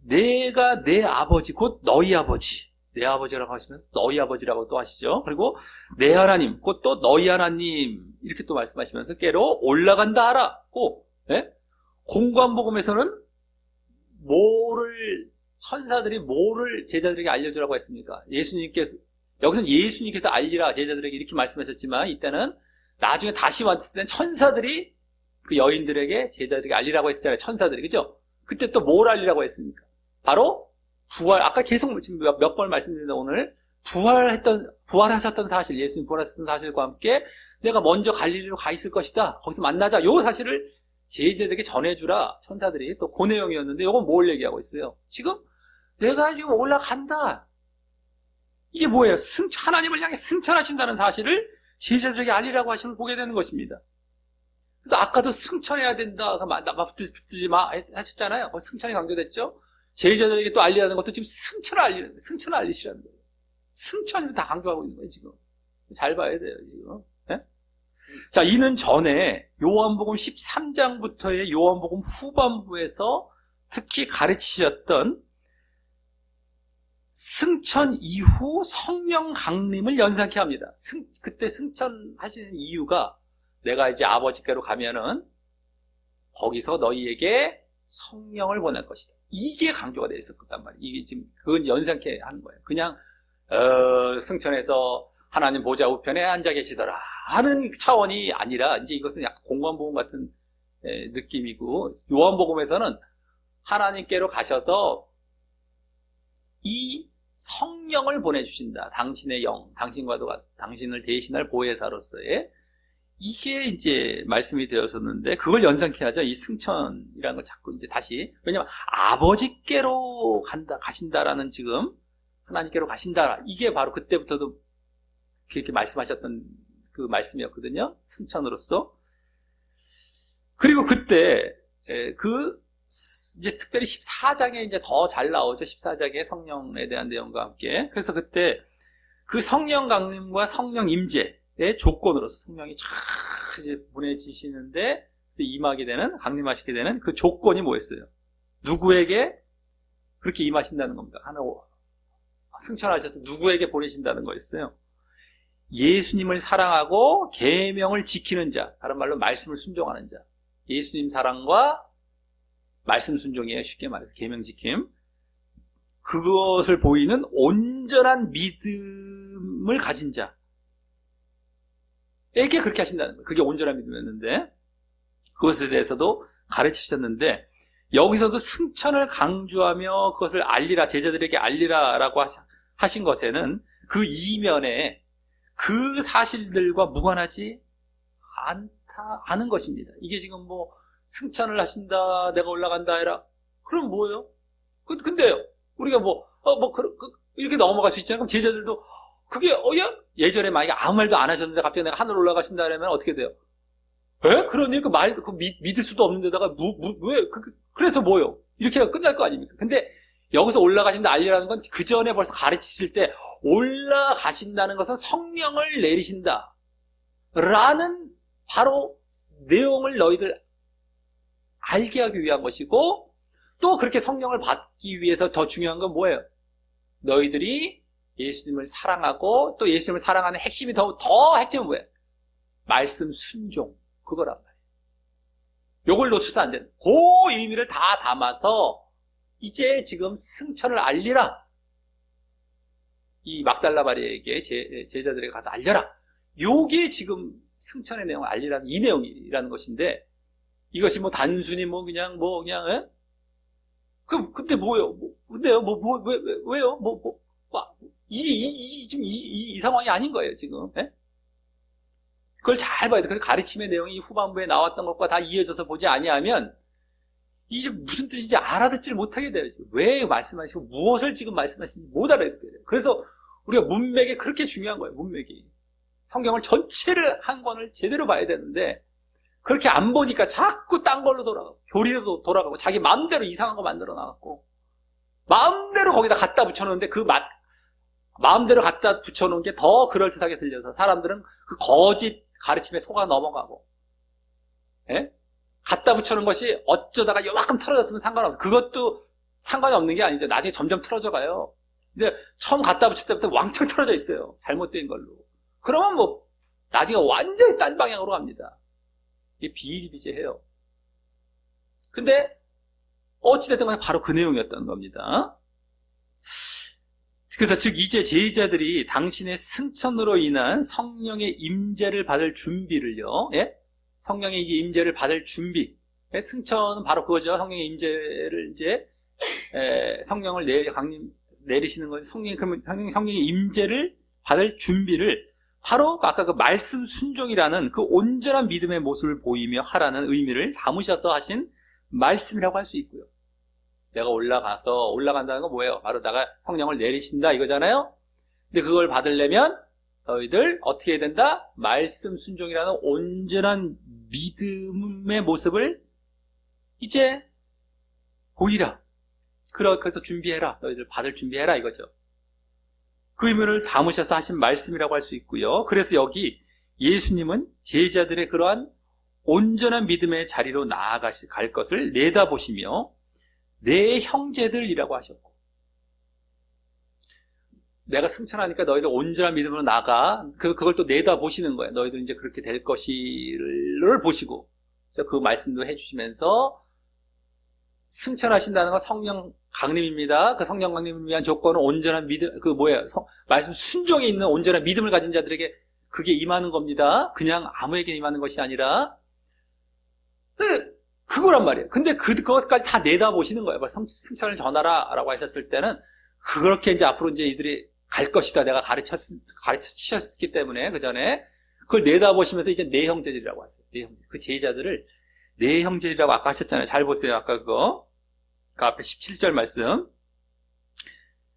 내가 내 아버지 곧 너희 아버지, 내 아버지라고 하시면서 너희 아버지라고 또 하시죠. 그리고 내 하나님 곧 또 너희 하나님 이렇게 또 말씀하시면서 깨로 올라간다 하라. 꼭 공관복음에서는 천사들이 뭐를 제자들에게 알려주라고 했습니까? 예수님께서, 여기서는 예수님께서 알리라 제자들에게 이렇게 말씀하셨지만 이때는 나중에 다시 왔을 때는 천사들이 그 여인들에게 제자들에게 알리라고 했잖아요. 천사들이. 그죠? 그때 또 뭘 알리라고 했습니까? 바로 아까 계속 지금 몇 번 말씀드렸는데 오늘 부활하셨던 사실, 예수님 부활하셨던 사실과 함께 내가 먼저 갈릴리로 가 있을 것이다. 거기서 만나자. 요 사실을 제자들에게 전해주라. 천사들이 또 그 내용이었는데 요건 뭘 얘기하고 있어요? 지금 내가 지금 올라간다. 이게 뭐예요? 하나님을 향해 승천하신다는 사실을 제자들에게 알리라고 하시면 보게 되는 것입니다. 그래서 아까도 승천해야 된다. 붙들지 마 하셨잖아요. 승천이 강조됐죠? 제자들에게 또 알리라는 것도 지금 승천을 알리시라는 거예요. 승천을 다 강조하고 있는 거예요, 지금. 잘 봐야 돼요, 지금. 네? 자, 이는 전에 요한복음 13장부터의 요한복음 후반부에서 특히 가르치셨던 승천 이후 성령 강림을 연상케 합니다. 그때 승천하시는 이유가 내가 이제 아버지께로 가면은 거기서 너희에게 성령을 보낼 것이다. 이게 강조가 되어 있었단 말이에요. 이게 지금 그건 연상케 하는 거예요. 그냥 승천해서 하나님 보좌 우편에 앉아 계시더라 하는 차원이 아니라 이제 이것은 약간 공관복음 같은 느낌이고, 요한복음에서는 하나님께로 가셔서 이 성령을 보내주신다. 당신의 영, 당신을 대신할 보혜사로서의, 이게 이제 말씀이 되었었는데, 그걸 연상케 하죠. 이 승천이라는 걸 자꾸 이제 다시. 왜냐면 아버지께로 가신다라는 지금, 하나님께로 가신다. 이게 바로 그때부터도 그렇게 말씀하셨던 그 말씀이었거든요. 승천으로서. 그리고 그때, 이제 특별히 14장에 이제 더 잘 나오죠. 14장의 성령에 대한 내용과 함께. 그래서 그때 그 성령 강림과 성령 임재의 조건으로서 성령이 촥 이제 보내지시는데, 그래서 강림하시게 되는 그 조건이 뭐였어요? 누구에게 그렇게 임하신다는 겁니다. 승천하셔서 누구에게 보내신다는 거였어요? 예수님을 사랑하고 계명을 지키는 자, 다른 말로 말씀을 순종하는 자. 예수님 사랑과 말씀 순종이에요. 쉽게 말해서 계명 지킴. 그것을 보이는 온전한 믿음을 가진 자에게 그렇게 하신다는 거예요. 그게 온전한 믿음이었는데, 그것에 대해서도 가르치셨는데, 여기서도 승천을 강조하며 그것을 알리라, 제자들에게 알리라라고 하신 것에는 그 이면에 그 사실들과 무관하지 않은 것입니다. 이게 지금 뭐 승천을 하신다, 내가 올라간다 해라. 그럼 뭐예요? 근데요, 우리가 이렇게 넘어갈 수 있잖아요. 그럼 제자들도 그게 예전에 만약에 아무 말도 안 하셨는데 갑자기 내가 하늘 올라가신다 그러면 어떻게 돼요? 그러니 믿을 수도 없는데다가 왜? 그래서 뭐요? 이렇게 끝날 거 아닙니까? 근데 여기서 올라가신다 알리라는 건 그 전에 벌써 가르치실 때 올라가신다는 것은 성령을 내리신다 라는 바로 내용을 너희들 알게 하기 위한 것이고, 또 그렇게 성령을 받기 위해서 더 중요한 건 뭐예요? 너희들이 예수님을 사랑하고, 또 예수님을 사랑하는 핵심이 더 핵심은 뭐예요? 말씀 순종, 그거란 말이에요. 요걸 놓쳐서 안 되는, 그 의미를 다 담아서 이제 지금 승천을 알리라, 이 막달라 마리아에게 제자들에게 가서 알려라, 요게 지금 승천의 내용을 알리라는 이 내용이라는 것인데, 이것이 단순히 근데 뭐요? 근데요? 왜요? 지금 이 상황이 아닌 거예요, 지금. 예? 그걸 잘 봐야 돼. 그래서 가르침의 내용이 후반부에 나왔던 것과 다 이어져서 보지 아니하면, 이게 무슨 뜻인지 알아듣지를 못하게 돼요. 왜 말씀하시고, 무엇을 지금 말씀하시는지 못 알아듣게 돼요. 그래서 우리가 문맥이 그렇게 중요한 거예요. 문맥이. 성경을 전체를 한 권을 제대로 봐야 되는데 그렇게 안 보니까 자꾸 딴 걸로 돌아가고 교리도 돌아가고 자기 마음대로 이상한 거 만들어 나갔고 마음대로 거기다 갖다 붙여놓는데 그 마음대로 갖다 붙여놓은 게 더 그럴듯하게 들려서 사람들은 그 거짓 가르침에 속아 넘어가고, 예? 갖다 붙여놓은 것이 어쩌다가 요만큼 틀어졌으면 상관없어. 그것도 상관이 없는 게 아니죠. 나중에 점점 틀어져 가요. 근데 처음 갖다 붙일 때부터 왕창 틀어져 있어요. 잘못된 걸로. 그러면 뭐 나중에 완전히 딴 방향으로 갑니다. 이게 비일비재해요. 근데 어찌됐든 간에 바로 그 내용이었던 겁니다. 그래서 즉 이제 제자들이 당신의 승천으로 인한 성령의 임재를 받을 준비를요. 예? 성령의 이제 임재를 받을 준비. 승천은 바로 그거죠. 성령의 임재를 이제 성령을 내리시는 건 성령의 임재를 받을 준비를 바로 아까 그 말씀 순종이라는 그 온전한 믿음의 모습을 보이며 하라는 의미를 담으셔서 하신 말씀이라고 할 수 있고요. 내가 올라간다는 건 뭐예요? 바로 내가 성령을 내리신다 이거잖아요. 근데 그걸 받으려면 너희들 어떻게 해야 된다? 말씀 순종이라는 온전한 믿음의 모습을 이제 보이라. 그래서 준비해라. 너희들 받을 준비해라 이거죠. 그 의미를 담으셔서 하신 말씀이라고 할 수 있고요. 그래서 여기 예수님은 제자들의 그러한 온전한 믿음의 자리로 나아갈 것을 내다보시며 내 형제들이라고 하셨고, 내가 승천하니까 너희들 온전한 믿음으로 나가. 그걸 또 내다보시는 거예요. 너희들 이제 그렇게 될 것을 보시고, 그 말씀도 해주시면서 승천하신다는 건 성령 강림입니다. 그 성령 강림을 위한 조건은 온전한 믿음, 말씀 순종에 있는 온전한 믿음을 가진 자들에게 그게 임하는 겁니다. 그냥 아무에게 임하는 것이 아니라, 그거란 말이에요. 근데 그것까지 다 내다보시는 거예요. 승천을 전하라 라고 하셨을 때는 그렇게 이제 앞으로 이제 이들이 갈 것이다. 내가 가르치셨기 때문에 그 전에 그걸 내다보시면서 이제 내 형제들이라고 하세요. 내 형제. 그 제자들을 내 형제들이라고 아까 하셨잖아요. 잘 보세요. 아까 그 앞에 17절 말씀.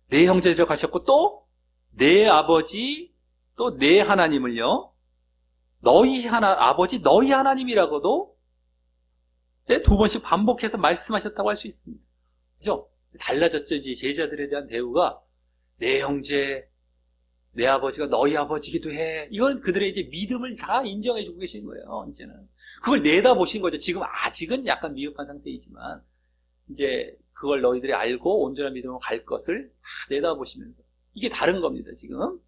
내 형제들이라고 하셨고 또 내 아버지 또 내 하나님을요. 아버지 너희 하나님이라고도 두 번씩 반복해서 말씀하셨다고 할 수 있습니다. 그죠? 달라졌죠. 이제 제자들에 대한 대우가 내 형제, 내 아버지가 너희 아버지기도 해. 이건 그들의 이제 믿음을 다 인정해주고 계신 거예요. 이제는 그걸 내다보신 거죠. 지금 아직은 약간 미흡한 상태이지만 이제 그걸 너희들이 알고 온전한 믿음으로 갈 것을 다 내다보시면서 이게 다른 겁니다. 지금.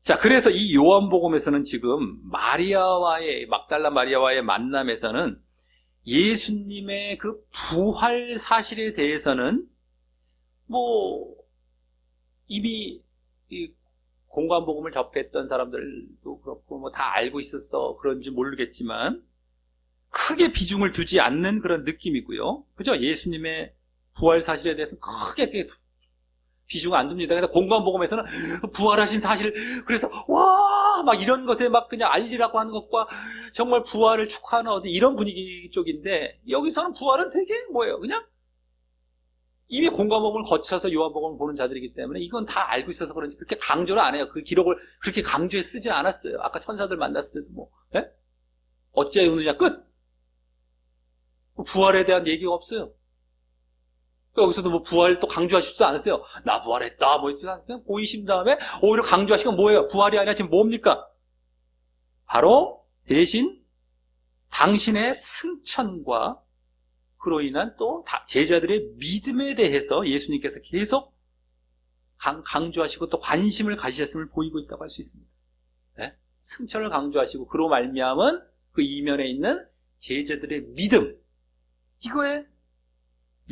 자, 그래서 이 요한복음에서는 지금 막달라 마리아와의 만남에서는 예수님의 그 부활 사실에 대해서는 이미 이 공관복음을 접했던 사람들도 그렇고 다 알고 있었어 그런지 모르겠지만 크게 비중을 두지 않는 그런 느낌이고요. 그죠? 예수님의 부활 사실에 대해서는 크게 비중 안 둡니다. 근데 공관복음에서는 부활하신 사실, 그래서 막 이런 것에 막 그냥 알리라고 하는 것과 정말 부활을 축하하는 이런 분위기 쪽인데, 여기서는 부활은 되게 뭐예요? 그냥 이미 공관복음을 거쳐서 요한복음을 보는 자들이기 때문에 이건 다 알고 있어서 그런지 그렇게 강조를 안 해요. 그 기록을 그렇게 강조해 쓰지 않았어요. 아까 천사들 만났을 때도 어째 오느냐 끝. 부활에 대한 얘기가 없어요. 여기서도 부활 또 강조하시지도 않았어요. 나 부활했다, 그냥 보이신 다음에 오히려 강조하신 건 뭐예요? 부활이 아니라 지금 뭡니까? 바로 대신 당신의 승천과 그로 인한 또 제자들의 믿음에 대해서 예수님께서 계속 강조하시고 또 관심을 가지셨음을 보이고 있다고 할 수 있습니다. 네? 승천을 강조하시고 그로 말미암은 그 이면에 있는 제자들의 믿음, 이거에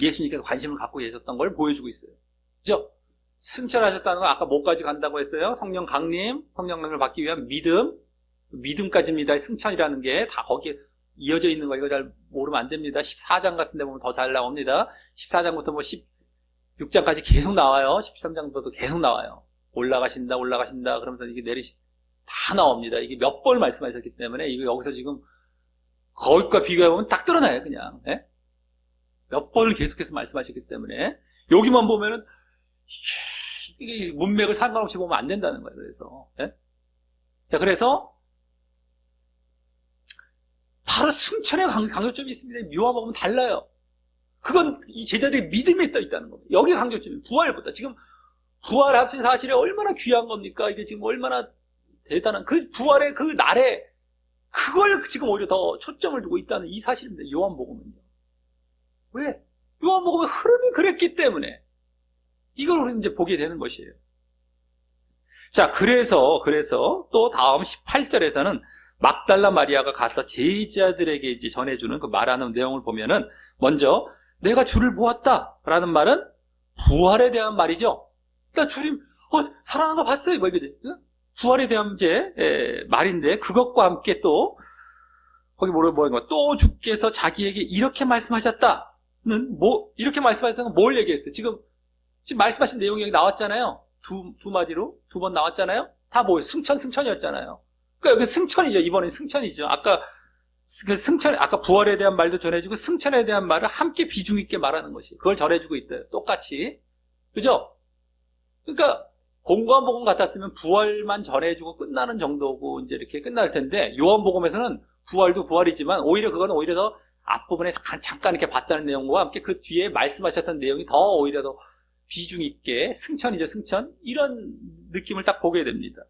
예수님께서 관심을 갖고 계셨던 걸 보여주고 있어요. 그죠? 승천하셨다는 건 아까 뭐까지 간다고 했어요? 성령 강림을 받기 위한 믿음까지입니다. 승천이라는 게 다 거기에 이어져 있는 거, 이거 잘 모르면 안 됩니다. 14장 같은 데 보면 더 잘 나옵니다. 14장부터 16장까지 계속 나와요. 13장부터도 계속 나와요. 올라가신다, 그러면서 이게 다 나옵니다. 이게 몇 번 말씀하셨기 때문에, 이거 여기서 지금 거기과 비교해보면 딱 드러나요, 그냥. 예? 몇 번을 계속해서 말씀하셨기 때문에 여기만 보면은 이게 문맥을 상관없이 보면 안 된다는 거예요. 그래서 예? 자, 그래서 바로 승천의 강조점이 있습니다. 요한복음은 달라요. 그건 이 제자들의 믿음에 떠 있다는 겁니다. 여기 강조점이 부활보다. 지금 부활하신 사실이 얼마나 귀한 겁니까? 이게 지금 얼마나 대단한 그 부활의 그 날에 그걸 지금 오히려 더 초점을 두고 있다는 이 사실입니다. 요한복음은요. 왜? 요한복음의 흐름이 그랬기 때문에 이걸 우리는 이제 보게 되는 것이에요. 자, 그래서 또 다음 18절에서는 막달라 마리아가 가서 제자들에게 이제 전해주는 그 말하는 내용을 보면은 먼저 내가 주를 보았다라는 말은 부활에 대한 말이죠. 일단 주님 살아난 거 봤어요. 뭐 이게 부활에 대한 이제 말인데 그것과 함께 또 거기 뭐라고 또 주께서 자기에게 이렇게 말씀하셨다는 이렇게 말씀하셨다는 건 뭘 얘기했어요? 지금 말씀하신 내용이 여기 나왔잖아요. 두 마디로 두 번 나왔잖아요. 다 뭐예요? 승천이었잖아요. 그러니까 여기 승천이죠. 이번엔 승천이죠. 아까 부활에 대한 말도 전해주고 승천에 대한 말을 함께 비중 있게 말하는 것이 그걸 전해주고 있대요. 똑같이. 그죠? 그러니까 공관복음 같았으면 부활만 전해주고 끝나는 정도고 이제 이렇게 끝날 텐데 요한복음에서는 부활도 부활이지만 오히려 그거는 오히려 더 앞부분에 잠깐 이렇게 봤다는 내용과 함께 그 뒤에 말씀하셨던 내용이 더 오히려 더 비중 있게 승천이죠. 승천. 이런 느낌을 딱 보게 됩니다.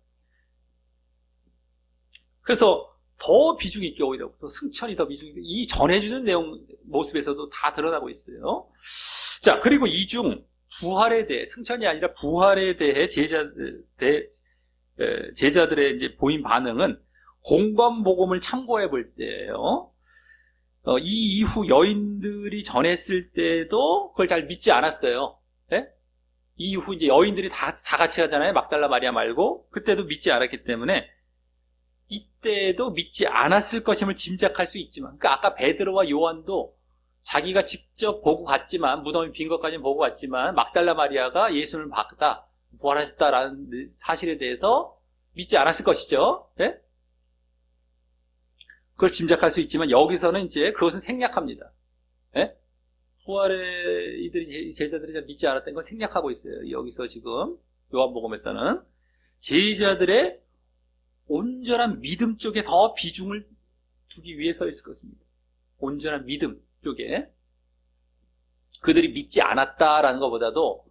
그래서 더 비중 있게 오히려 더 승천이 더 비중 있게 이 전해주는 내용 모습에서도 다 드러나고 있어요. 자, 그리고 이 중 부활에 대해 승천이 아니라 부활에 대해 제자들의 이제 보인 반응은 공관복음을 참고해 볼 때예요. 이 이후 여인들이 전했을 때도 그걸 잘 믿지 않았어요. 네? 이후 이제 여인들이 다 같이 가잖아요. 막달라 마리아 말고 그때도 믿지 않았기 때문에 이때도 믿지 않았을 것임을 짐작할 수 있지만, 그러니까 아까 베드로와 요한도 자기가 직접 보고 갔지만 무덤이 빈 것까지는 보고 갔지만 막달라 마리아가 예수를 봤다, 부활하셨다라는 사실에 대해서 믿지 않았을 것이죠. 네? 그걸 짐작할 수 있지만 여기서는 이제 그것은 생략합니다. 네? 부활에 이들이 제자들이 믿지 않았던 건 생략하고 있어요. 여기서 지금 요한복음에서는 제자들의 온전한 믿음 쪽에 더 비중을 두기 위해서 있을 것입니다. 온전한 믿음 쪽에 그들이 믿지 않았다라는 것보다도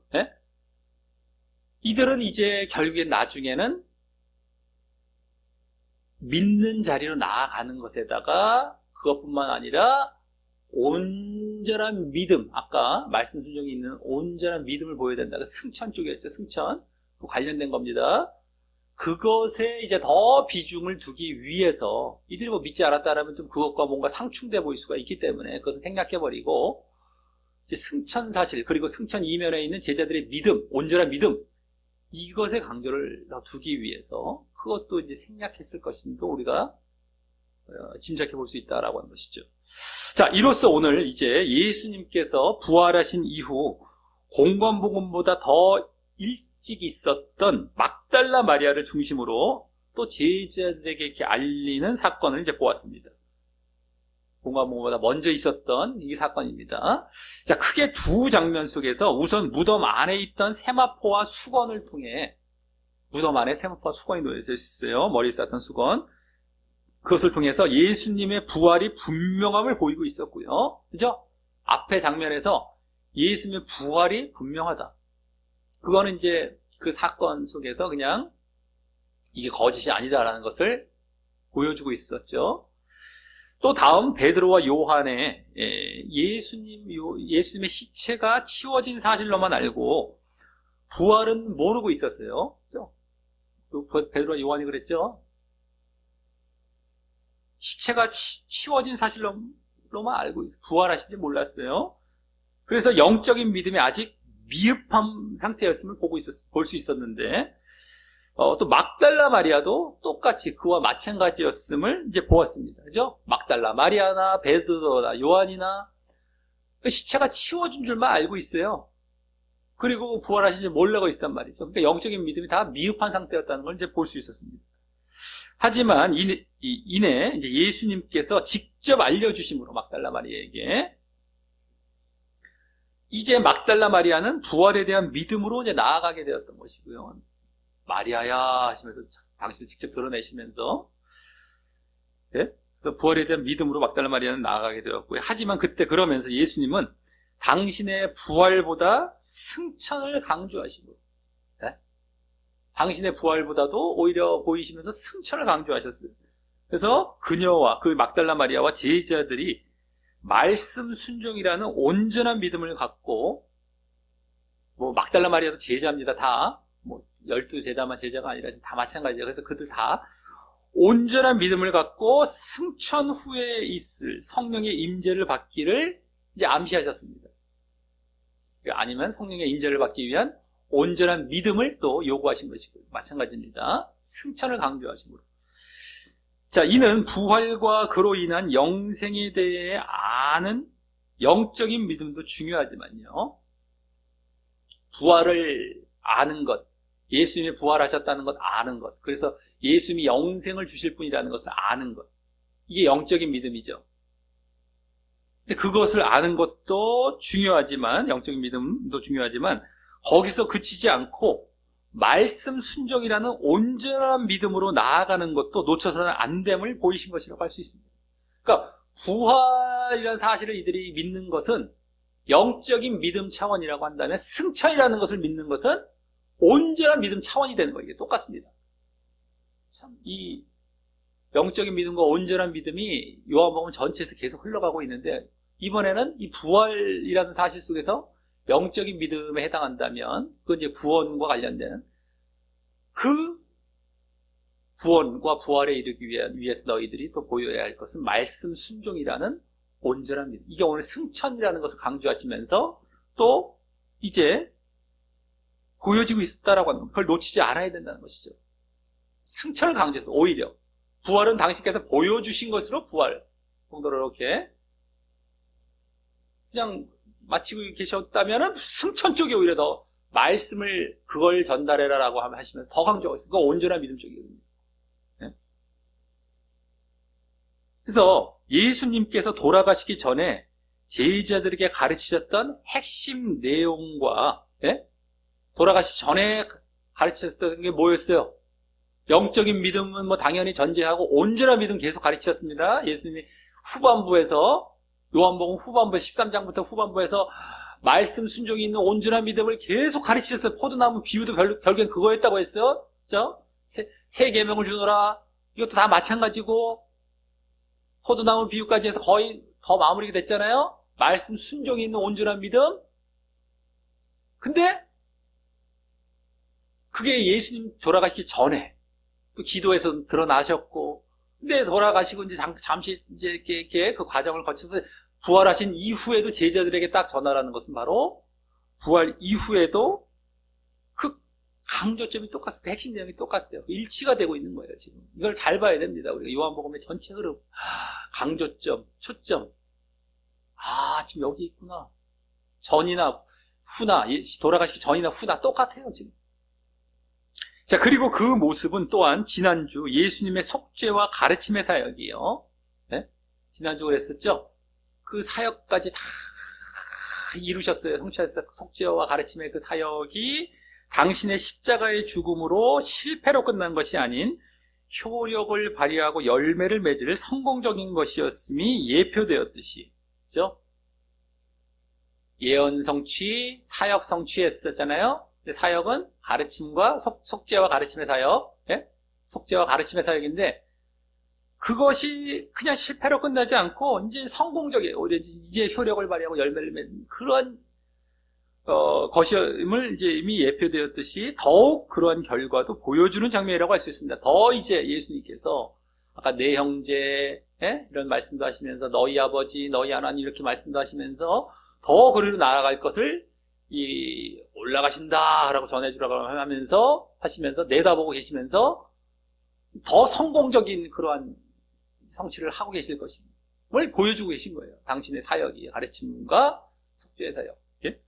이들은 이제 결국엔 나중에는 믿는 자리로 나아가는 것에다가 그것뿐만 아니라 온전한 믿음, 아까 말씀 순종이 있는 온전한 믿음을 보여야 된다. 승천 쪽이었죠. 승천. 그 관련된 겁니다. 그것에 이제 더 비중을 두기 위해서 이들이 뭐 믿지 않았다라면 좀 그것과 뭔가 상충돼 보일 수가 있기 때문에 그것은 생략해버리고 이제 승천 사실 그리고 승천 이면에 있는 제자들의 믿음, 온전한 믿음 이것에 강조를 더 두기 위해서 그것도 이제 생략했을 것임도 우리가 짐작해 볼 수 있다라고 하는 것이죠. 자, 이로써 오늘 이제 예수님께서 부활하신 이후 공관복음보다 더 일찍 있었던 막달라 마리아를 중심으로 또 제자들에게 이렇게 알리는 사건을 이제 보았습니다. 공관복음보다 먼저 있었던 이 사건입니다. 자, 크게 두 장면 속에서 우선 무덤 안에 있던 세마포와 수건을 통해 무덤 안에 세마포와 수건이 놓여져 있어요. 머리에 쌓던 수건. 그것을 통해서 예수님의 부활이 분명함을 보이고 있었고요. 그죠? 앞에 장면에서 예수님의 부활이 분명하다. 그거는 이제 그 사건 속에서 그냥 이게 거짓이 아니다라는 것을 보여주고 있었죠. 또 다음 베드로와 요한의 예수님의 시체가 치워진 사실로만 알고 부활은 모르고 있었어요. 베드로와 요한이 그랬죠. 시체가 치워진 사실로만 알고 있어요. 부활하신지 몰랐어요. 그래서 영적인 믿음이 아직 미흡한 상태였음을 볼 수 있었는데 또 막달라 마리아도 똑같이 그와 마찬가지였음을 이제 보았습니다. 그죠? 막달라 마리아나 베드로나 요한이나 그 시체가 치워진 줄만 알고 있어요. 그리고 부활하신지 모르고 있단 말이죠. 그러니까 영적인 믿음이 다 미흡한 상태였다는 걸 이제 볼 수 있었습니다. 하지만 이내 이제 예수님께서 직접 알려주심으로 막달라 마리아에게 이제 막달라 마리아는 부활에 대한 믿음으로 이제 나아가게 되었던 것이고요. 마리아야 하시면서 당신을 직접 드러내시면서, 예? 그래서 부활에 대한 믿음으로 막달라 마리아는 나아가게 되었고요. 하지만 그때 그러면서 예수님은 당신의 부활보다 승천을 강조하시고, 예? 당신의 부활보다도 오히려 보이시면서 승천을 강조하셨어요. 그래서 그녀와 그 막달라 마리아와 제자들이 말씀 순종이라는 온전한 믿음을 갖고, 뭐 막달라 마리아도 제자입니다. 다 뭐 12제자만 제자가 아니라 다 마찬가지예요. 그래서 그들 다 온전한 믿음을 갖고 승천 후에 있을 성령의 임재를 받기를 이제 암시하셨습니다. 아니면 성령의 임재를 받기 위한 온전한 믿음을 또 요구하신 것이고 마찬가지입니다. 승천을 강조하신 거로. 자, 이는 부활과 그로 인한 영생에 대해 아는 영적인 믿음도 중요하지만요. 부활을 아는 것, 예수님이 부활하셨다는 것 아는 것, 그래서 예수님이 영생을 주실 분이라는 것을 아는 것, 이게 영적인 믿음이죠. 근데 그것을 아는 것도 중요하지만, 영적인 믿음도 중요하지만 거기서 그치지 않고 말씀 순종이라는 온전한 믿음으로 나아가는 것도 놓쳐서는 안 됨을 보이신 것이라고 할 수 있습니다. 그러니까 부활이라는 사실을 이들이 믿는 것은 영적인 믿음 차원이라고 한다면, 승천이라는 것을 믿는 것은 온전한 믿음 차원이 되는 거예요. 이게 똑같습니다. 참, 이 영적인 믿음과 온전한 믿음이 요한복음 전체에서 계속 흘러가고 있는데, 이번에는 이 부활이라는 사실 속에서 영적인 믿음에 해당한다면, 그건 이제 구원과 관련되는 그 구원과 부활에 이르기 위해서 너희들이 또 보여야 할 것은 말씀 순종이라는 온전한 믿음. 이게 오늘 승천이라는 것을 강조하시면서 또 이제 보여지고 있었다라고 하는 걸 그걸 놓치지 않아야 된다는 것이죠. 승천을 강조해서 오히려 부활은 당신께서 보여주신 것으로 부활 정도로 이렇게 그냥 마치고 계셨다면 승천 쪽에 오히려 더 말씀을 그걸 전달해라라고 하시면서 더 강조하고 있어요. 그거 온전한 믿음 쪽이거든요. 네? 그래서 예수님께서 돌아가시기 전에 제자들에게 가르치셨던 핵심 내용과, 네? 돌아가시기 전에 가르치셨던 게 뭐였어요? 영적인 믿음은 뭐 당연히 전제하고 온전한 믿음 계속 가르치셨습니다. 예수님이 후반부에서, 요한복음 후반부에 13장부터 후반부에서 말씀 순종이 있는 온전한 믿음을 계속 가르치셨어요. 포도나무 비유도 결국엔 그거였다고 했어요. 그죠? 세 계명을 주노라. 이것도 다 마찬가지고, 포도나무 비유까지 해서 거의 더 마무리가 됐잖아요. 말씀 순종이 있는 온전한 믿음. 근데 그게 예수님 돌아가시기 전에 또 기도에서 드러나셨고, 근데 돌아가시고 이제 잠시 이제 이렇게 그 과정을 거쳐서 부활하신 이후에도 제자들에게 딱 전하라는 것은 바로 부활 이후에도 그 강조점이 똑같아요. 그 핵심 내용이 똑같아요. 일치가 되고 있는 거예요, 지금. 이걸 잘 봐야 됩니다. 우리가 요한복음의 전체 흐름, 강조점, 초점. 아, 지금 여기 있구나. 전이나 후나, 돌아가시기 전이나 후나 똑같아요, 지금. 자, 그리고 그 모습은 또한 지난주 예수님의 속죄와 가르침의 사역이에요. 네? 지난주 그랬었죠? 그 사역까지 다 이루셨어요. 성취하셨어요. 속죄와 가르침의 그 사역이 당신의 십자가의 죽음으로 실패로 끝난 것이 아닌 효력을 발휘하고 열매를 맺을 성공적인 것이었음이 예표되었듯이, 그죠? 예언 성취, 사역 성취했었잖아요. 사역은 가르침과 속죄와 가르침의 사역, 예? 속죄와 가르침의 사역인데, 그것이 그냥 실패로 끝나지 않고 이제 성공적이에요. 이제 효력을 발휘하고 열매를 맺는 그런 것임을 이제 이미 예표되었듯이 더욱 그러한 결과도 보여주는 장면이라고 할 수 있습니다. 더 이제 예수님께서 아까 내 형제, 예? 이런 말씀도 하시면서 너희 아버지, 너희 하나님 이렇게 말씀도 하시면서 더 그리로 나아갈 것을 올라가신다라고 전해주라고 하시면서 내다보고 계시면서 더 성공적인 그러한 성취를 하고 계실 것임을 보여주고 계신 거예요. 당신의 사역이 가르침과 속죄의 사역. 예?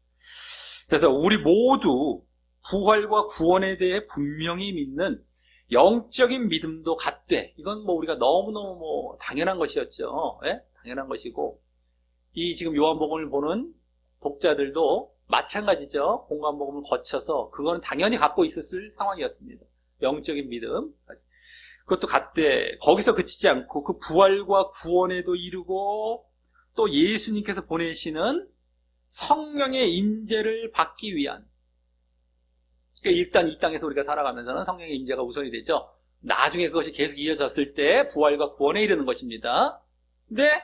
그래서 우리 모두 부활과 구원에 대해 분명히 믿는 영적인 믿음도 갖되, 이건 뭐 우리가 너무너무 뭐 당연한 것이었죠. 예? 당연한 것이고, 이 지금 요한복음을 보는 독자들도 마찬가지죠. 공관복음을 거쳐서 그거는 당연히 갖고 있었을 상황이었습니다. 영적인 믿음. 그것도 갖되 거기서 그치지 않고 그 부활과 구원에도 이르고 또 예수님께서 보내시는 성령의 임재를 받기 위한, 그러니까 일단 이 땅에서 우리가 살아가면서는 성령의 임재가 우선이 되죠. 나중에 그것이 계속 이어졌을 때 부활과 구원에 이르는 것입니다. 근데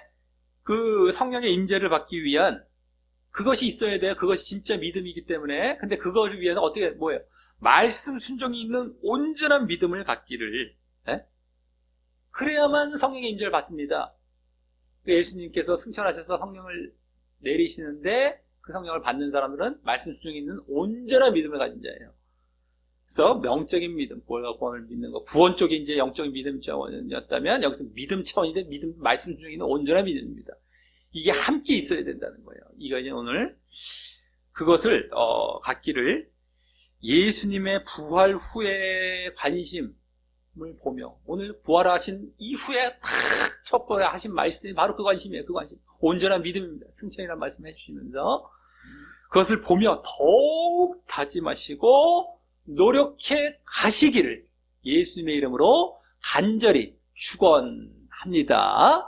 그 성령의 임재를 받기 위한 그것이 있어야 돼요. 그것이 진짜 믿음이기 때문에. 근데 그거를 위해서 어떻게 뭐예요? 말씀 순종이 있는 온전한 믿음을 갖기를, 예? 그래야만 성령의 임재를 받습니다. 예수님께서 승천하셔서 성령을 내리시는데 그 성령을 받는 사람들은 말씀 순종이 있는 온전한 믿음을 가진 자예요. 그래서 명적인 믿음, 구원과 구원을 믿는 것, 구원 쪽이 이제 영적인 믿음 차원이었다면 여기서 믿음 차원인데 믿음, 말씀 중에 있는 온전한 믿음입니다. 이게 함께 있어야 된다는 거예요. 이거 이제 오늘 그것을 갖기를 예수님의 부활 후에 관심을 보며 오늘 부활하신 이후에 딱 첫 번에 하신 말씀이 바로 그 관심이에요. 그 관심. 온전한 믿음입니다. 승천이라는 말씀 해주시면서 그것을 보며 더욱 다짐하시고 노력해 가시기를 예수님의 이름으로 간절히 축원합니다.